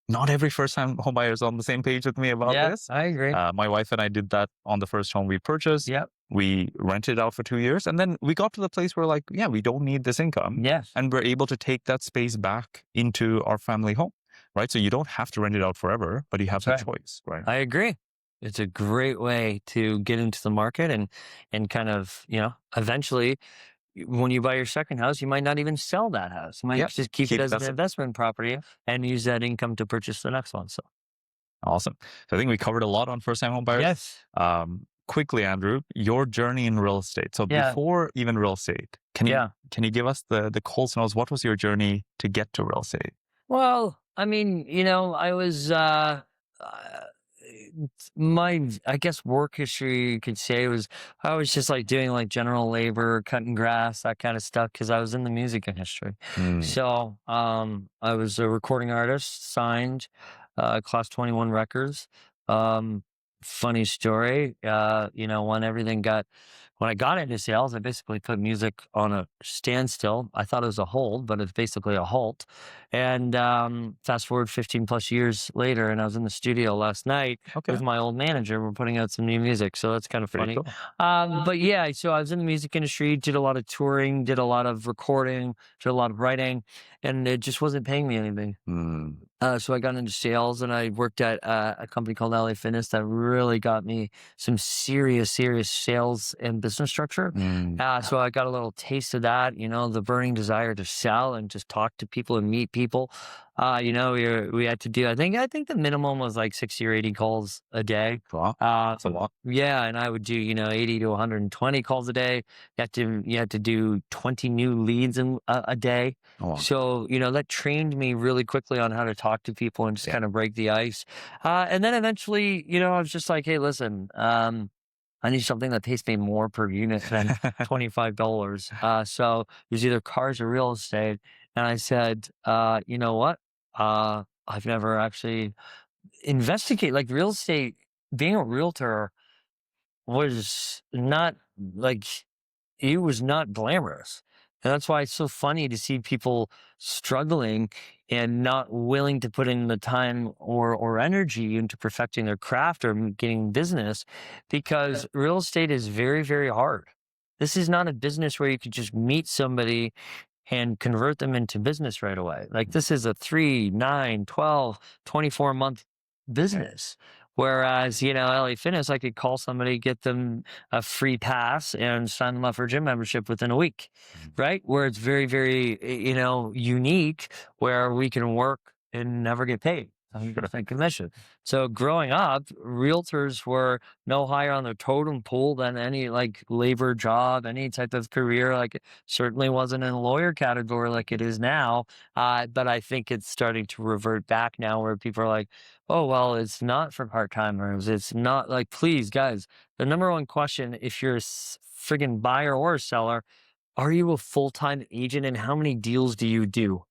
Not every first-time homebuyer is on the same page with me about this. I agree. My wife and I did that on the first home we purchased. Yep. We rented it out for 2 years, and then we got to the place where, like, yeah, we don't need this income. Yes. And we're able to take that space back into our family home, right? So you don't have to rent it out forever, but you have that choice, right? I agree. It's a great way to get into the market and kind of, eventually, when you buy your second house, you might not even sell that house. You might just keep it as an investment property and use that income to purchase the next one. So awesome. So I think we covered a lot on first-time home buyers. Yes. Quickly, Andrew, your journey in real estate. So before even real estate, can you give us the Coles knows what was your journey to get to real estate? Well, I mean, I was I guess work history, you could say, was I was just like doing like general labor, cutting grass, that kind of stuff, because I was in the music industry. So I was a recording artist, signed Class 21 Records. Funny story, when I got into sales, I basically put music on a standstill. I thought it was a hold, but it's basically a halt. And fast forward 15 plus years later, and I was in the studio last night with my old manager. We're putting out some new music, so that's kind of funny. Cool. But yeah, so I was in the music industry, did a lot of touring, did a lot of recording, did a lot of writing, and it just wasn't paying me anything. So I got into sales, and I worked at a company called LA Fitness that really got me some serious sales and business structure. So I got a little taste of that, the burning desire to sell and just talk to people and meet people. We had to do, I think the minimum was like 60 or 80 calls a day. Wow. That's a lot. Yeah. And I would do, 80 to 120 calls a day. You had to do 20 new leads in a day. Oh, wow. So, that trained me really quickly on how to talk to people and just kind of break the ice. And then eventually, I was just like, hey, listen, I need something that pays me more per unit than $25. So it was either cars or real estate. And I said, you know what? I've never actually investigated like real estate. Being a realtor was not like, it was not glamorous. And that's why it's so funny to see people struggling and not willing to put in the time or energy into perfecting their craft or getting business, because real estate is very, very hard. This is not a business where you could just meet somebody and convert them into business right away. Like, this is a 3, 9, 12, 24-month business. Whereas, LA Fitness, I could call somebody, get them a free pass and sign them up for a gym membership within a week, right? Where it's very, very, unique, where we can work and never get paid 100% commission. So growing up, realtors were no higher on the totem pole than any like labor job, any type of career. Like, it certainly wasn't in the lawyer category like it is now. But I think it's starting to revert back now, where people are like, oh, well, it's not for part-timers. It's not like, please, guys, the number one question, if you're a friggin' buyer or a seller, are you a full-time agent, and how many deals do you do?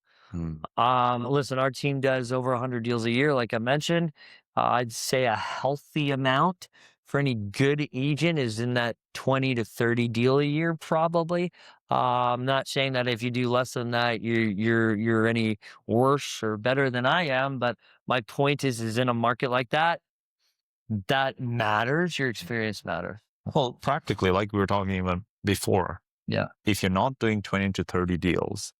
Listen, our team does over 100 deals a year, like I mentioned. I'd say a healthy amount for any good agent is in that 20 to 30 deal a year, probably. I'm not saying that if you do less than that, you're any worse or better than I am, but my point is in a market like that, that matters. Your experience matters. Well, practically, like we were talking about before, Yeah, if you're not doing 20 to 30 deals,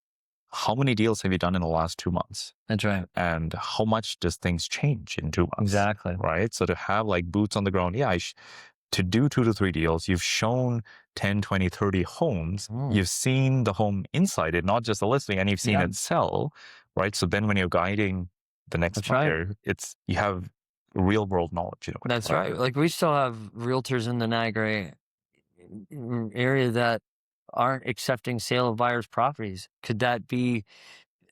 how many deals have you done in the last 2 months? that's right. And how much does things change in 2 months? Exactly. Right? So to have like boots on the ground, to do 2 to 3 deals, you've shown 10, 20, 30 homes. You've seen the home inside it, not just the listing, and you've seen Yeah. it sell, right? So then when you're guiding the next That's right. buyer, you have real world knowledge. That's right. Like we still have realtors in the Niagara area that aren't accepting sale of buyers' properties. Could that be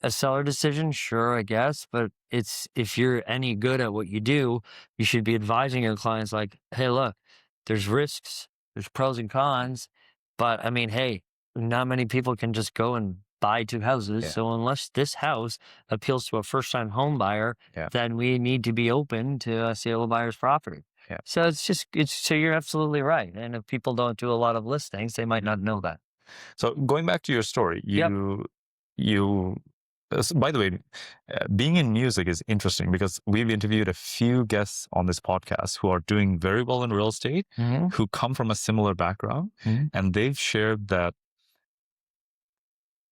a seller decision? Sure, I guess. But if you're any good at what you do, you should be advising your clients like, hey, look, there's risks, there's pros and cons. But I mean, hey, not many people can just go and buy 2 houses. Yeah. So unless this house appeals to a first-time home buyer, Yeah. then we need to be open to a sale of buyer's property. Yeah. So so you're absolutely right. And if people don't do a lot of listings, they might not know that. So going back to your story, Yep. by the way, being in music is interesting because we've interviewed a few guests on this podcast who are doing very well in real estate, who come from a similar background, and they've shared that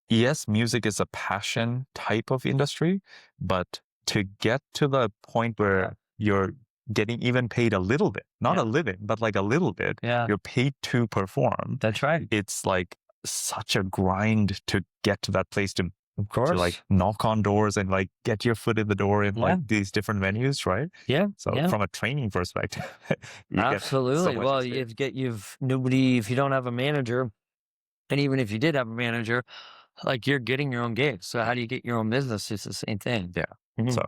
yes, music is a passion type of industry, but to get to the point where you're getting even paid a little bit, not a living, but like a little bit, you're paid to perform. That's right. It's like such a grind to get to that place to like knock on doors and like get your foot in the door in like these different venues, right? Yeah. So from a training perspective, Absolutely. Well, if you don't have a manager, and even if you did have a manager, like you're getting your own gigs. So how do you get your own business? It's the same thing. Yeah. So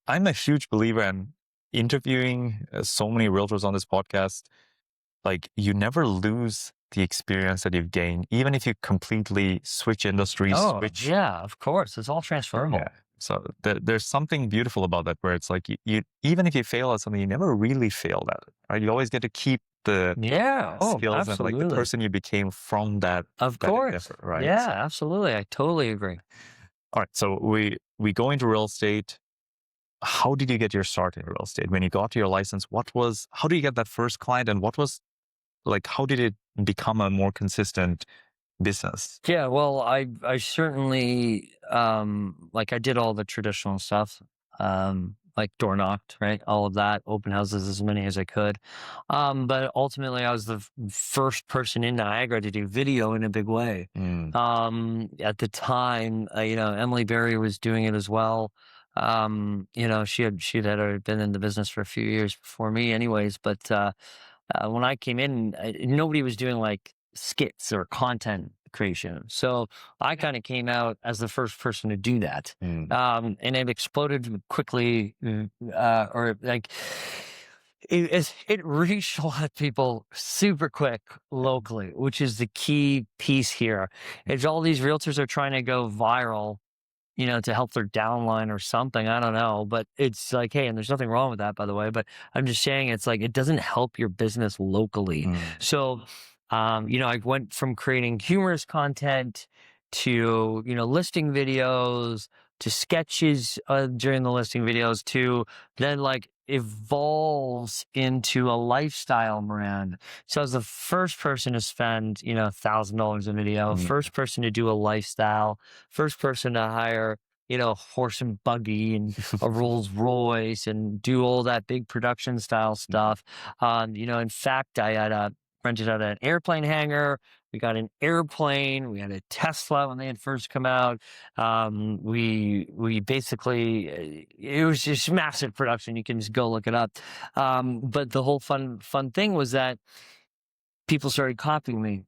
I'm a huge believer in interviewing so many realtors on this podcast. Like you never lose the experience that you've gained, even if you completely switch industries. Yeah, of course. It's all transferable. Yeah. So there's something beautiful about that where it's like you even if you fail at something, you never really failed at it, right? You always get to keep the skills and like the person you became from that. Of course. Endeavor, right? Yeah, absolutely. I totally agree. All right. So we go into real estate. How did you get your start in real estate? When you got your license, how do you get that first client, and how did it become a more consistent business? Yeah, well, I certainly I did all the traditional stuff, like door knocked, right? All of that, open houses, as many as I could. But ultimately, I was the first person in Niagara to do video in a big way. At the time, Emily Berry was doing it as well. She'd had been in the business for a few years before me, anyways. But when I came in, nobody was doing like skits or content creation. So I kind of came out as the first person to do that. And it exploded quickly, it reached a lot of people super quick locally, which is the key piece here. Is all these realtors are trying to go viral, to help their downline or something. I don't know, but it's like, hey, and there's nothing wrong with that, by the way, but I'm just saying it's like, it doesn't help your business locally. So, I went from creating humorous content to, listing videos, to sketches during the listing videos, to then like evolves into a lifestyle brand. So I was the first person to spend, $1,000 a video, first person to do a lifestyle, first person to hire, horse and buggy and a Rolls Royce and do all that big production style stuff. In fact, I had rented out an airplane hangar. We got an airplane. We had a Tesla when they had first come out. We basically, it was just massive production. You can just go look it up. But the whole fun thing was that people started copying me.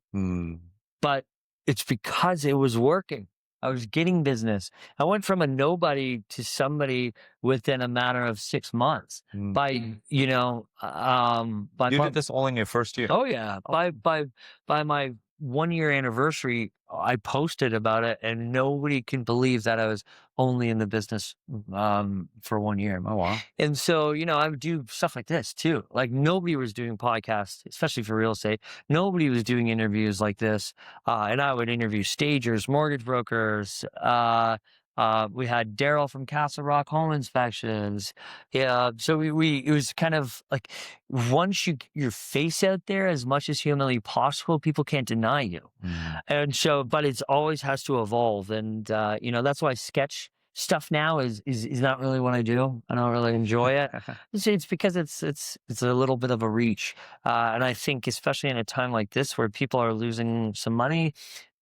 But it's because it was working. I was getting business. I went from a nobody to somebody within a matter of 6 months. You did this all in your first year? Oh yeah. By my 1-year anniversary, I posted about it, and nobody can believe that I was only in the business for 1 year. Oh wow! And so I would do stuff like this too. Like nobody was doing podcasts, especially for real estate. Nobody was doing interviews like this, and I would interview stagers, mortgage brokers, We had Daryl from Castle Rock Home Inspections. Yeah, so we it was kind of like once your face out there as much as humanly possible, people can't deny you. And so, but it's always has to evolve, and that's why sketch stuff now is not really what I do. I don't really enjoy it. It's because it's a little bit of a reach, and I think especially in a time like this where people are losing some money,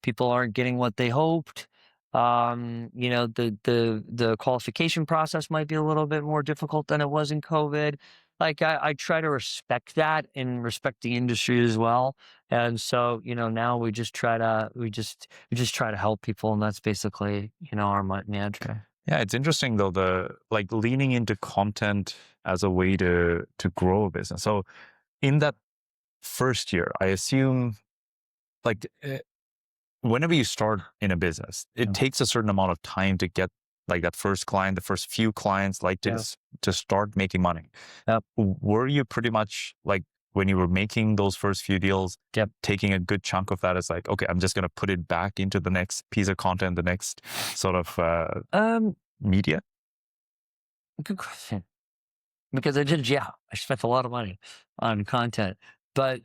people aren't getting what they hoped. The qualification process might be a little bit more difficult than it was in COVID. Like I try to respect that and respect the industry as well. And so, now we just try to help people, and that's basically, our mantra. Yeah, it's interesting though, the like leaning into content as a way to grow a business. So in that first year, I assume like whenever you start in a business, it takes a certain amount of time to get like that first client, the first few clients, like to start making money. Yep. Were you pretty much like when you were making those first few deals, taking a good chunk of that as like, okay, I'm just going to put it back into the next piece of content, the next sort of media? Good question. Because I spent a lot of money on content, but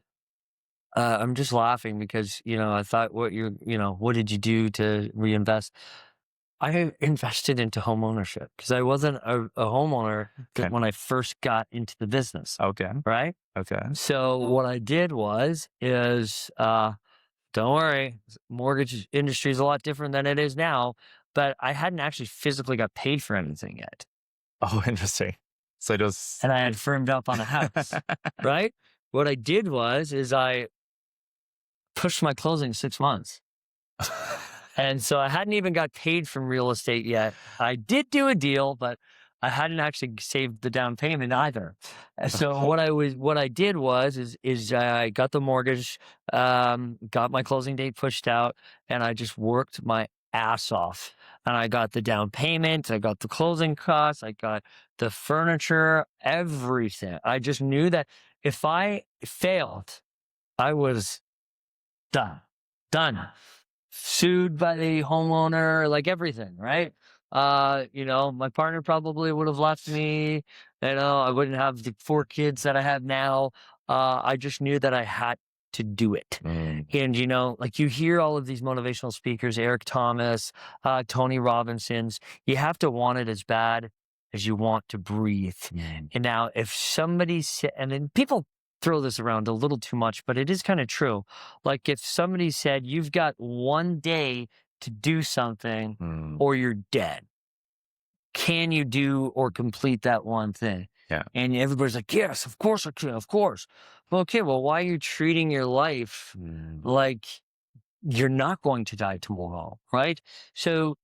I'm just laughing because, I thought what did you do to reinvest? I invested into home ownership because I wasn't a homeowner when I first got into the business. Okay. Right. Okay. So what I did is don't worry, mortgage industry is a lot different than it is now, but I hadn't actually physically got paid for anything yet. Oh, interesting. So it was, and I had firmed up on a house, right? What I did is I pushed my closing 6 months. And so I hadn't even got paid from real estate yet. I did do a deal, but I hadn't actually saved the down payment either. And so what I did is I got the mortgage, got my closing date pushed out, and I just worked my ass off. And I got the down payment, I got the closing costs, I got the furniture, everything. I just knew that if I failed, I was done. Sued by the homeowner, like everything, right? My partner probably would have left me. I wouldn't have the 4 kids that I have now. I just knew that I had to do it. And, like you hear all of these motivational speakers, Eric Thomas, Tony Robinson's, you have to want it as bad as you want to breathe. And now if somebody said, and then people throw this around a little too much, but it is kind of true. Like if somebody said, you've got 1 day to do something or you're dead. Can you do or complete that one thing? Yeah. And everybody's like, yes, of course I can, of course. Well, okay, well, why are you treating your life like you're not going to die tomorrow, right? So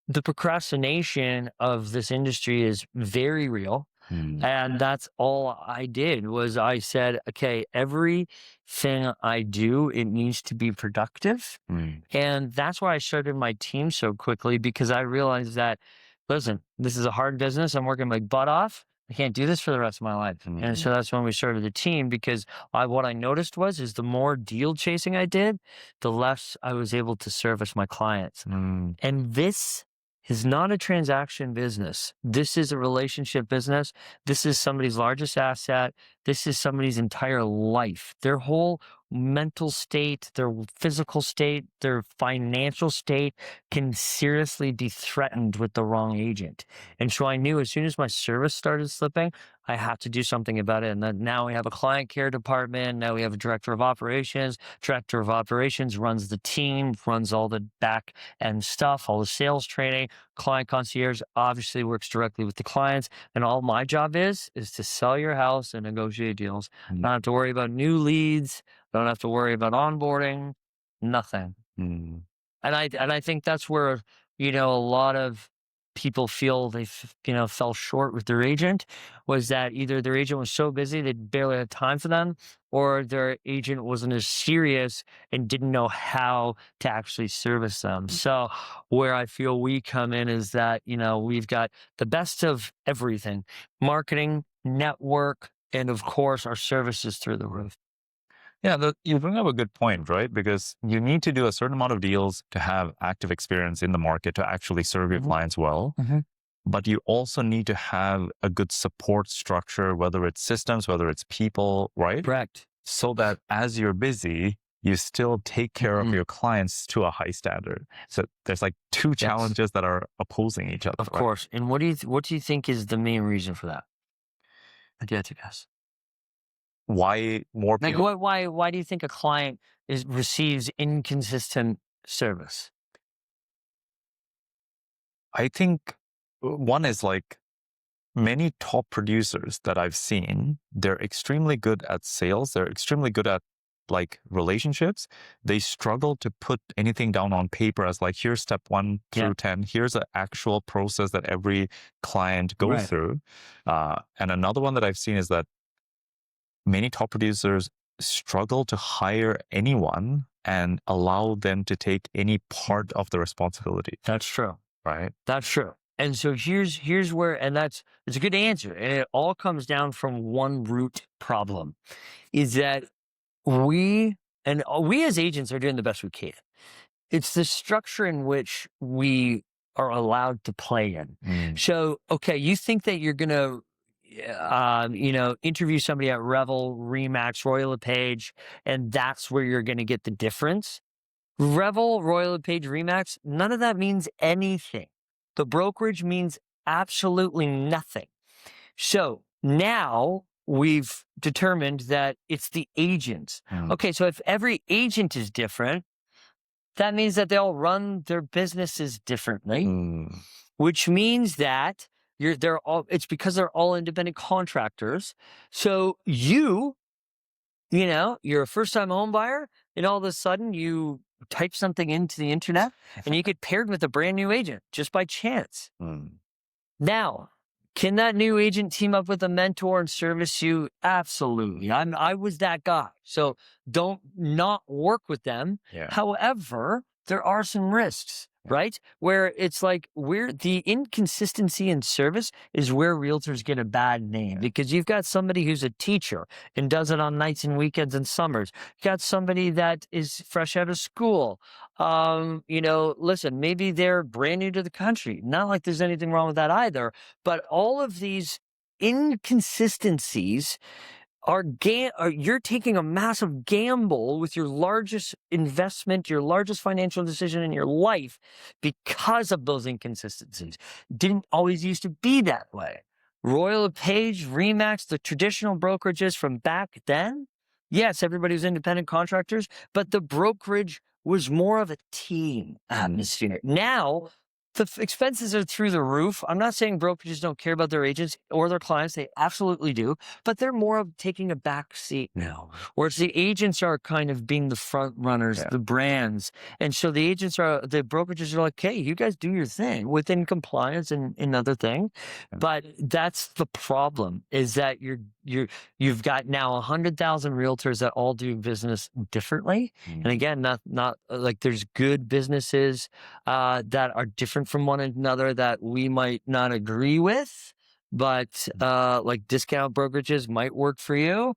the procrastination of this industry is very real. And that's all I did was I said, okay, everything I do, it needs to be productive. And that's why I started my team so quickly, because I realized that, listen, this is a hard business. I'm working my butt off. I can't do this for the rest of my life. And so that's when we started the team, because what I noticed is the more deal chasing I did, the less I was able to service my clients. And this is not a transaction business. This is a relationship business. This is somebody's largest asset. This is somebody's entire life. Their whole mental state, their physical state, their financial state can seriously be threatened with the wrong agent. And so I knew as soon as my service started slipping, I had to do something about it. And then now we have a client care department. Now we have a director of operations. Director of operations runs the team, runs all the back end stuff, all the sales training. Client concierge obviously works directly with the clients. And all my job is to sell your house and negotiate deals. I don't have to worry about new leads. Don't have to worry about onboarding, nothing. And I think that's where, a lot of people feel they, fell short with their agent, was that either their agent was so busy they barely had time for them, or their agent wasn't as serious and didn't know how to actually service them. So where I feel we come in is that, we've got the best of everything: marketing, network, and of course our services through the roof. Yeah, you bring up a good point, right? Because you need to do a certain amount of deals to have active experience in the market to actually serve your clients well. But you also need to have a good support structure, whether it's systems, whether it's people, right? Correct. So that as you're busy, you still take care of your clients to a high standard. So there's like two challenges that are opposing each other. Of right? course. And what do you think is the main reason for that? If you had to guess. Why more Like, people? why do you think a client receives inconsistent service? I think one is like many top producers that I've seen, they're extremely good at sales. They're extremely good at like relationships. They struggle to put anything down on paper as like, here's step 1 through 10. Here's an actual process that every client goes Right. through. And another one that I've seen is that many top producers struggle to hire anyone and allow them to take any part of the responsibility. That's true. Right. That's true. And so here's where, and it's a good answer. And it all comes down from one root problem, is that we as agents are doing the best we can. It's the structure in which we are allowed to play in. So, okay, you think that you're going to, interview somebody at Revel, Remax, Royal LePage, and that's where you're going to get the difference. Revel, Royal LePage, Remax, none of that means anything. The brokerage means absolutely nothing. So now we've determined that it's the agents. Okay, so if every agent is different, that means that they all run their businesses differently, which means that it's because they're all independent contractors. So you're a first-time home buyer, and all of a sudden you type something into the internet and you get paired with a brand new agent just by chance. Now, can that new agent team up with a mentor and service you? Absolutely. I was that guy. So don't not work with them. However, there are some risks, right? Where it's like the inconsistency in service is where realtors get a bad name, because you've got somebody who's a teacher and does it on nights and weekends and summers. You got somebody that is fresh out of school. Listen, maybe they're brand new to the country. Not like there's anything wrong with that either, but all of these inconsistencies you're taking a massive gamble with your largest investment, your largest financial decision in your life, because of those inconsistencies. Didn't always used to be that way. Royal LePage, Remax, the traditional brokerages from back then, yes, everybody was independent contractors, but the brokerage was more of a team atmosphere. Now, the expenses are through the roof. I'm not saying brokerages don't care about their agents or their clients. They absolutely do. But they're more of taking a back seat now, whereas the agents are kind of being the front runners, the brands. And so the brokerages are like, hey, you guys do your thing within compliance and another thing. But that's the problem, is that you've got now 100,000 realtors that all do business differently. And again, not like there's good businesses that are different from one another that we might not agree with, but like discount brokerages might work for you.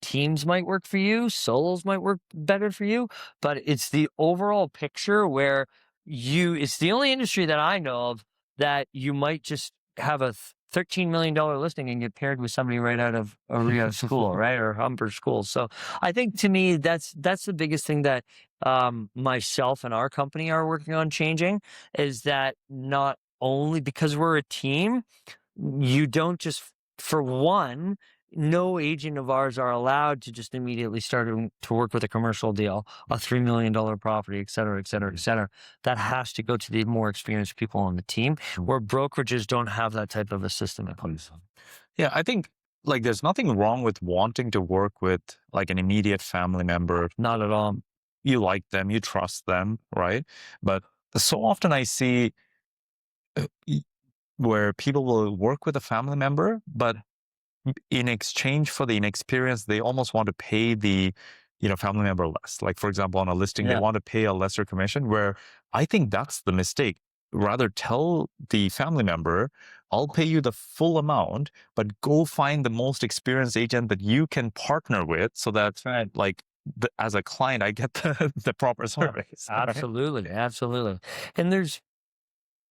Teams might work for you. Solos might work better for you. But it's the overall picture where it's the only industry that I know of that you might just have a $13 million listing and get paired with somebody right out of Rio school, right? Or Humber school. So I think, to me, that's the biggest thing that myself and our company are working on changing, is that not only because we're a team, you don't just, for one, no agent of ours are allowed to just immediately start to work with a commercial deal, a $3 million property, et cetera, et cetera, et cetera. That has to go to the more experienced people on the team, where brokerages don't have that type of a system in place. Yeah, I think like there's nothing wrong with wanting to work with like an immediate family member. Not at all. You like them, you trust them, right? But so often I see where people will work with a family member, but in exchange for the inexperience, they almost want to pay the family member less. Like, for example, on a listing, they want to pay a lesser commission, where I think that's the mistake. Rather tell the family member, I'll pay you the full amount, but go find the most experienced agent that you can partner with so that like as a client, I get the proper service. Right? Absolutely. Absolutely. And there's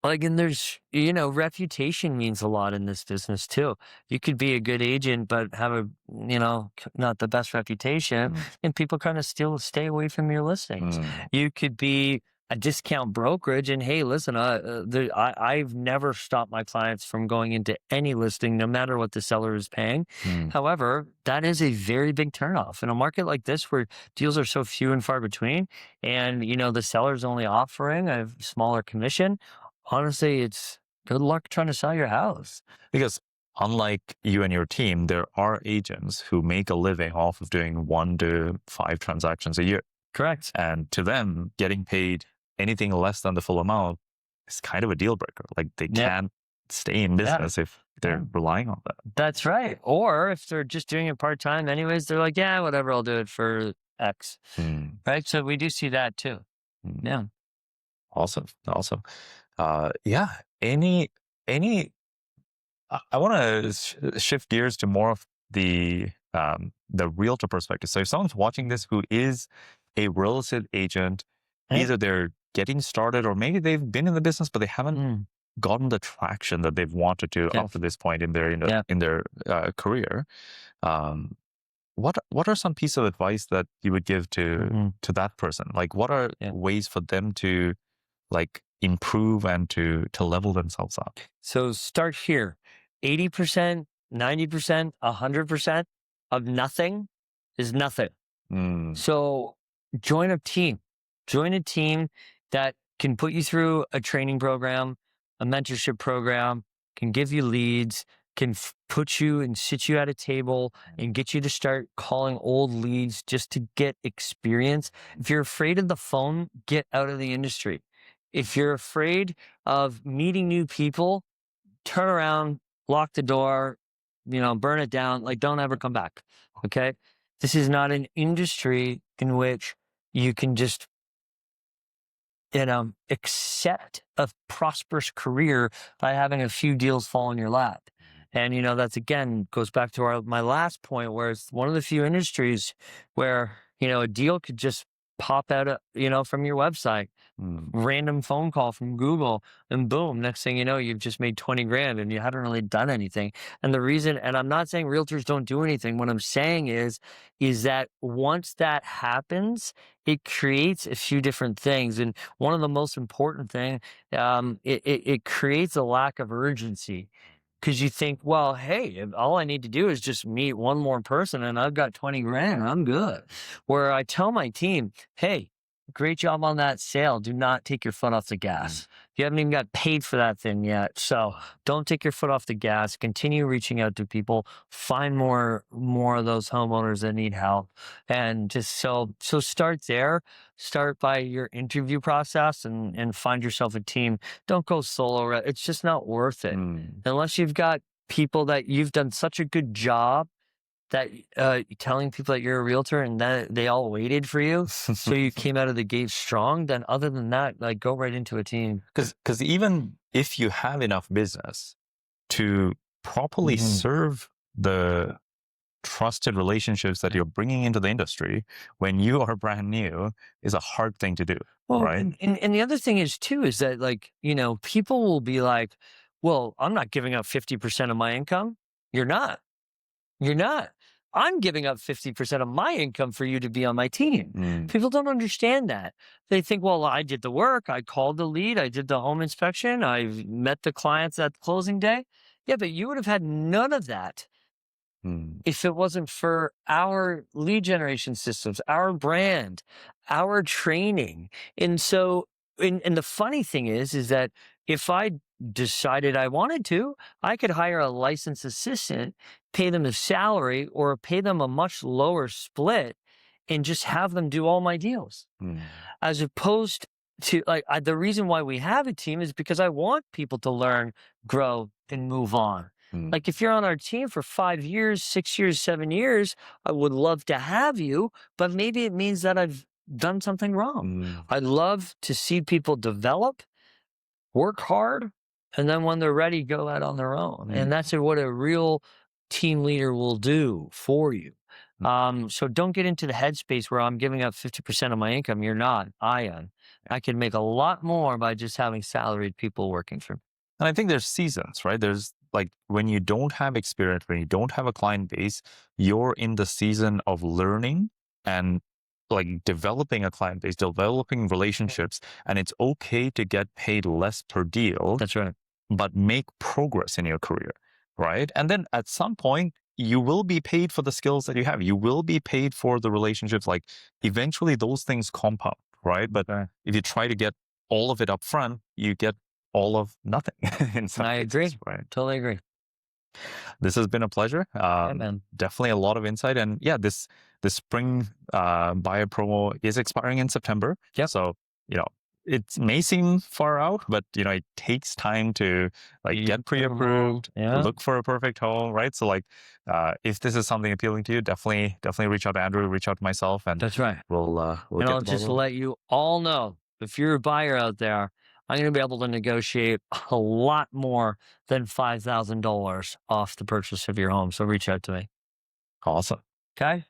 reputation means a lot in this business too. You could be a good agent, but have not the best reputation, and people kind of still stay away from your listings. You could be a discount brokerage, and hey, listen, I've never stopped my clients from going into any listing, no matter what the seller is paying. However, that is a very big turnoff in a market like this where deals are so few and far between, and the seller's only offering a smaller commission. Honestly, it's good luck trying to sell your house. Because unlike you and your team, there are agents who make a living off of doing 1 to 5 transactions a year. Correct. And to them, getting paid anything less than the full amount is kind of a deal breaker. Like they can't stay in business if they're relying on that. That's right. Or if they're just doing it part-time anyways, they're like, yeah, whatever, I'll do it for X. Right? So we do see that too. Yeah. Awesome. I want to shift gears to more of the realtor perspective. So if someone's watching this who is a real estate agent, either they're getting started or maybe they've been in the business, but they haven't gotten the traction that they've wanted to up to this point in their career. What are some pieces of advice that you would give to that person? Like, what are ways for them to like improve and to level themselves up? So start here. 80%, 90%, 100% of nothing is nothing. So join a team. Join a team that can put you through a training program, a mentorship program, can give you leads, can put you and sit you at a table and get you to start calling old leads just to get experience. If you're afraid of the phone, get out of the industry. If you're afraid of meeting new people, turn around, lock the door, burn it down. Like, don't ever come back. Okay. This is not an industry in which you can just, accept a prosperous career by having a few deals fall in your lap. And, that's again, goes back to my last point where it's one of the few industries where, a deal could just pop out, from your website, random phone call from Google, and boom, next thing you know, you've just made 20 grand and you haven't really done anything. And the reason, and I'm not saying realtors don't do anything. What I'm saying is that once that happens, it creates a few different things. And one of the most important thing, it creates a lack of urgency. Because you think, well, hey, all I need to do is just meet one more person and I've got 20 grand, I'm good. Where I tell my team, hey, great job on that sale. Do not take your foot off the gas. You haven't even got paid for that thing yet. So don't take your foot off the gas. Continue reaching out to people. Find more of those homeowners that need help. And just so start there. Start by your interview process and find yourself a team. Don't go solo. It's just not worth it. Unless you've got people that you've done such a good job that telling people that you're a realtor and that they all waited for you, so you came out of the gate strong, then other than that, like, go right into a team. Because even if you have enough business to properly serve the trusted relationships that you're bringing into the industry when you are brand new is a hard thing to do. Well, right? And the other thing is too, is that people will be like, well, I'm not giving up 50% of my income. You're not. I'm giving up 50% of my income for you to be on my team. People don't understand that. They think, well, I did the work. I called the lead. I did the home inspection. I met the clients at closing day. Yeah, but you would have had none of that if it wasn't for our lead generation systems, our brand, our training. And so, and the funny thing is that if I decided I wanted to, I could hire a licensed assistant, pay them a salary or pay them a much lower split and just have them do all my deals. As opposed to the reason why we have a team is because I want people to learn, grow, and move on. Like, if you're on our team for 5 years, 6 years, 7 years, I would love to have you, but maybe it means that I've done something wrong. I'd love to see people develop, work hard, And then when they're ready, go out on their own. Mm. And that's what a real team leader will do for you. So don't get into the headspace where I'm giving up 50% of my income. You're not. I am. I can make a lot more by just having salaried people working for me. And I think there's seasons, right? There's like when you don't have experience, when you don't have a client base, you're in the season of learning and like developing a client base, developing relationships, and it's okay to get paid less per deal, That's right. but make progress in your career, right? And then at some point, you will be paid for the skills that you have. You will be paid for the relationships. Like eventually those things compound, right? But Right. if you try to get all of it up front, you get all of nothing in some I cases, agree. right? Totally agree. This has been a pleasure. Yeah, man. Definitely a lot of insight. And yeah, this spring buyer promo is expiring in September. Yep. So, it may seem far out, but it takes time to like You get put 'em all- pre-approved, Yeah. look for a perfect home, right? So like if this is something appealing to you, definitely reach out to Andrew, reach out to myself, and That's right. we'll And get I'll the ball just rolling. let you all know, if you're a buyer out there, I'm going to be able to negotiate a lot more than $5,000 off the purchase of your home. So reach out to me. Awesome. Okay.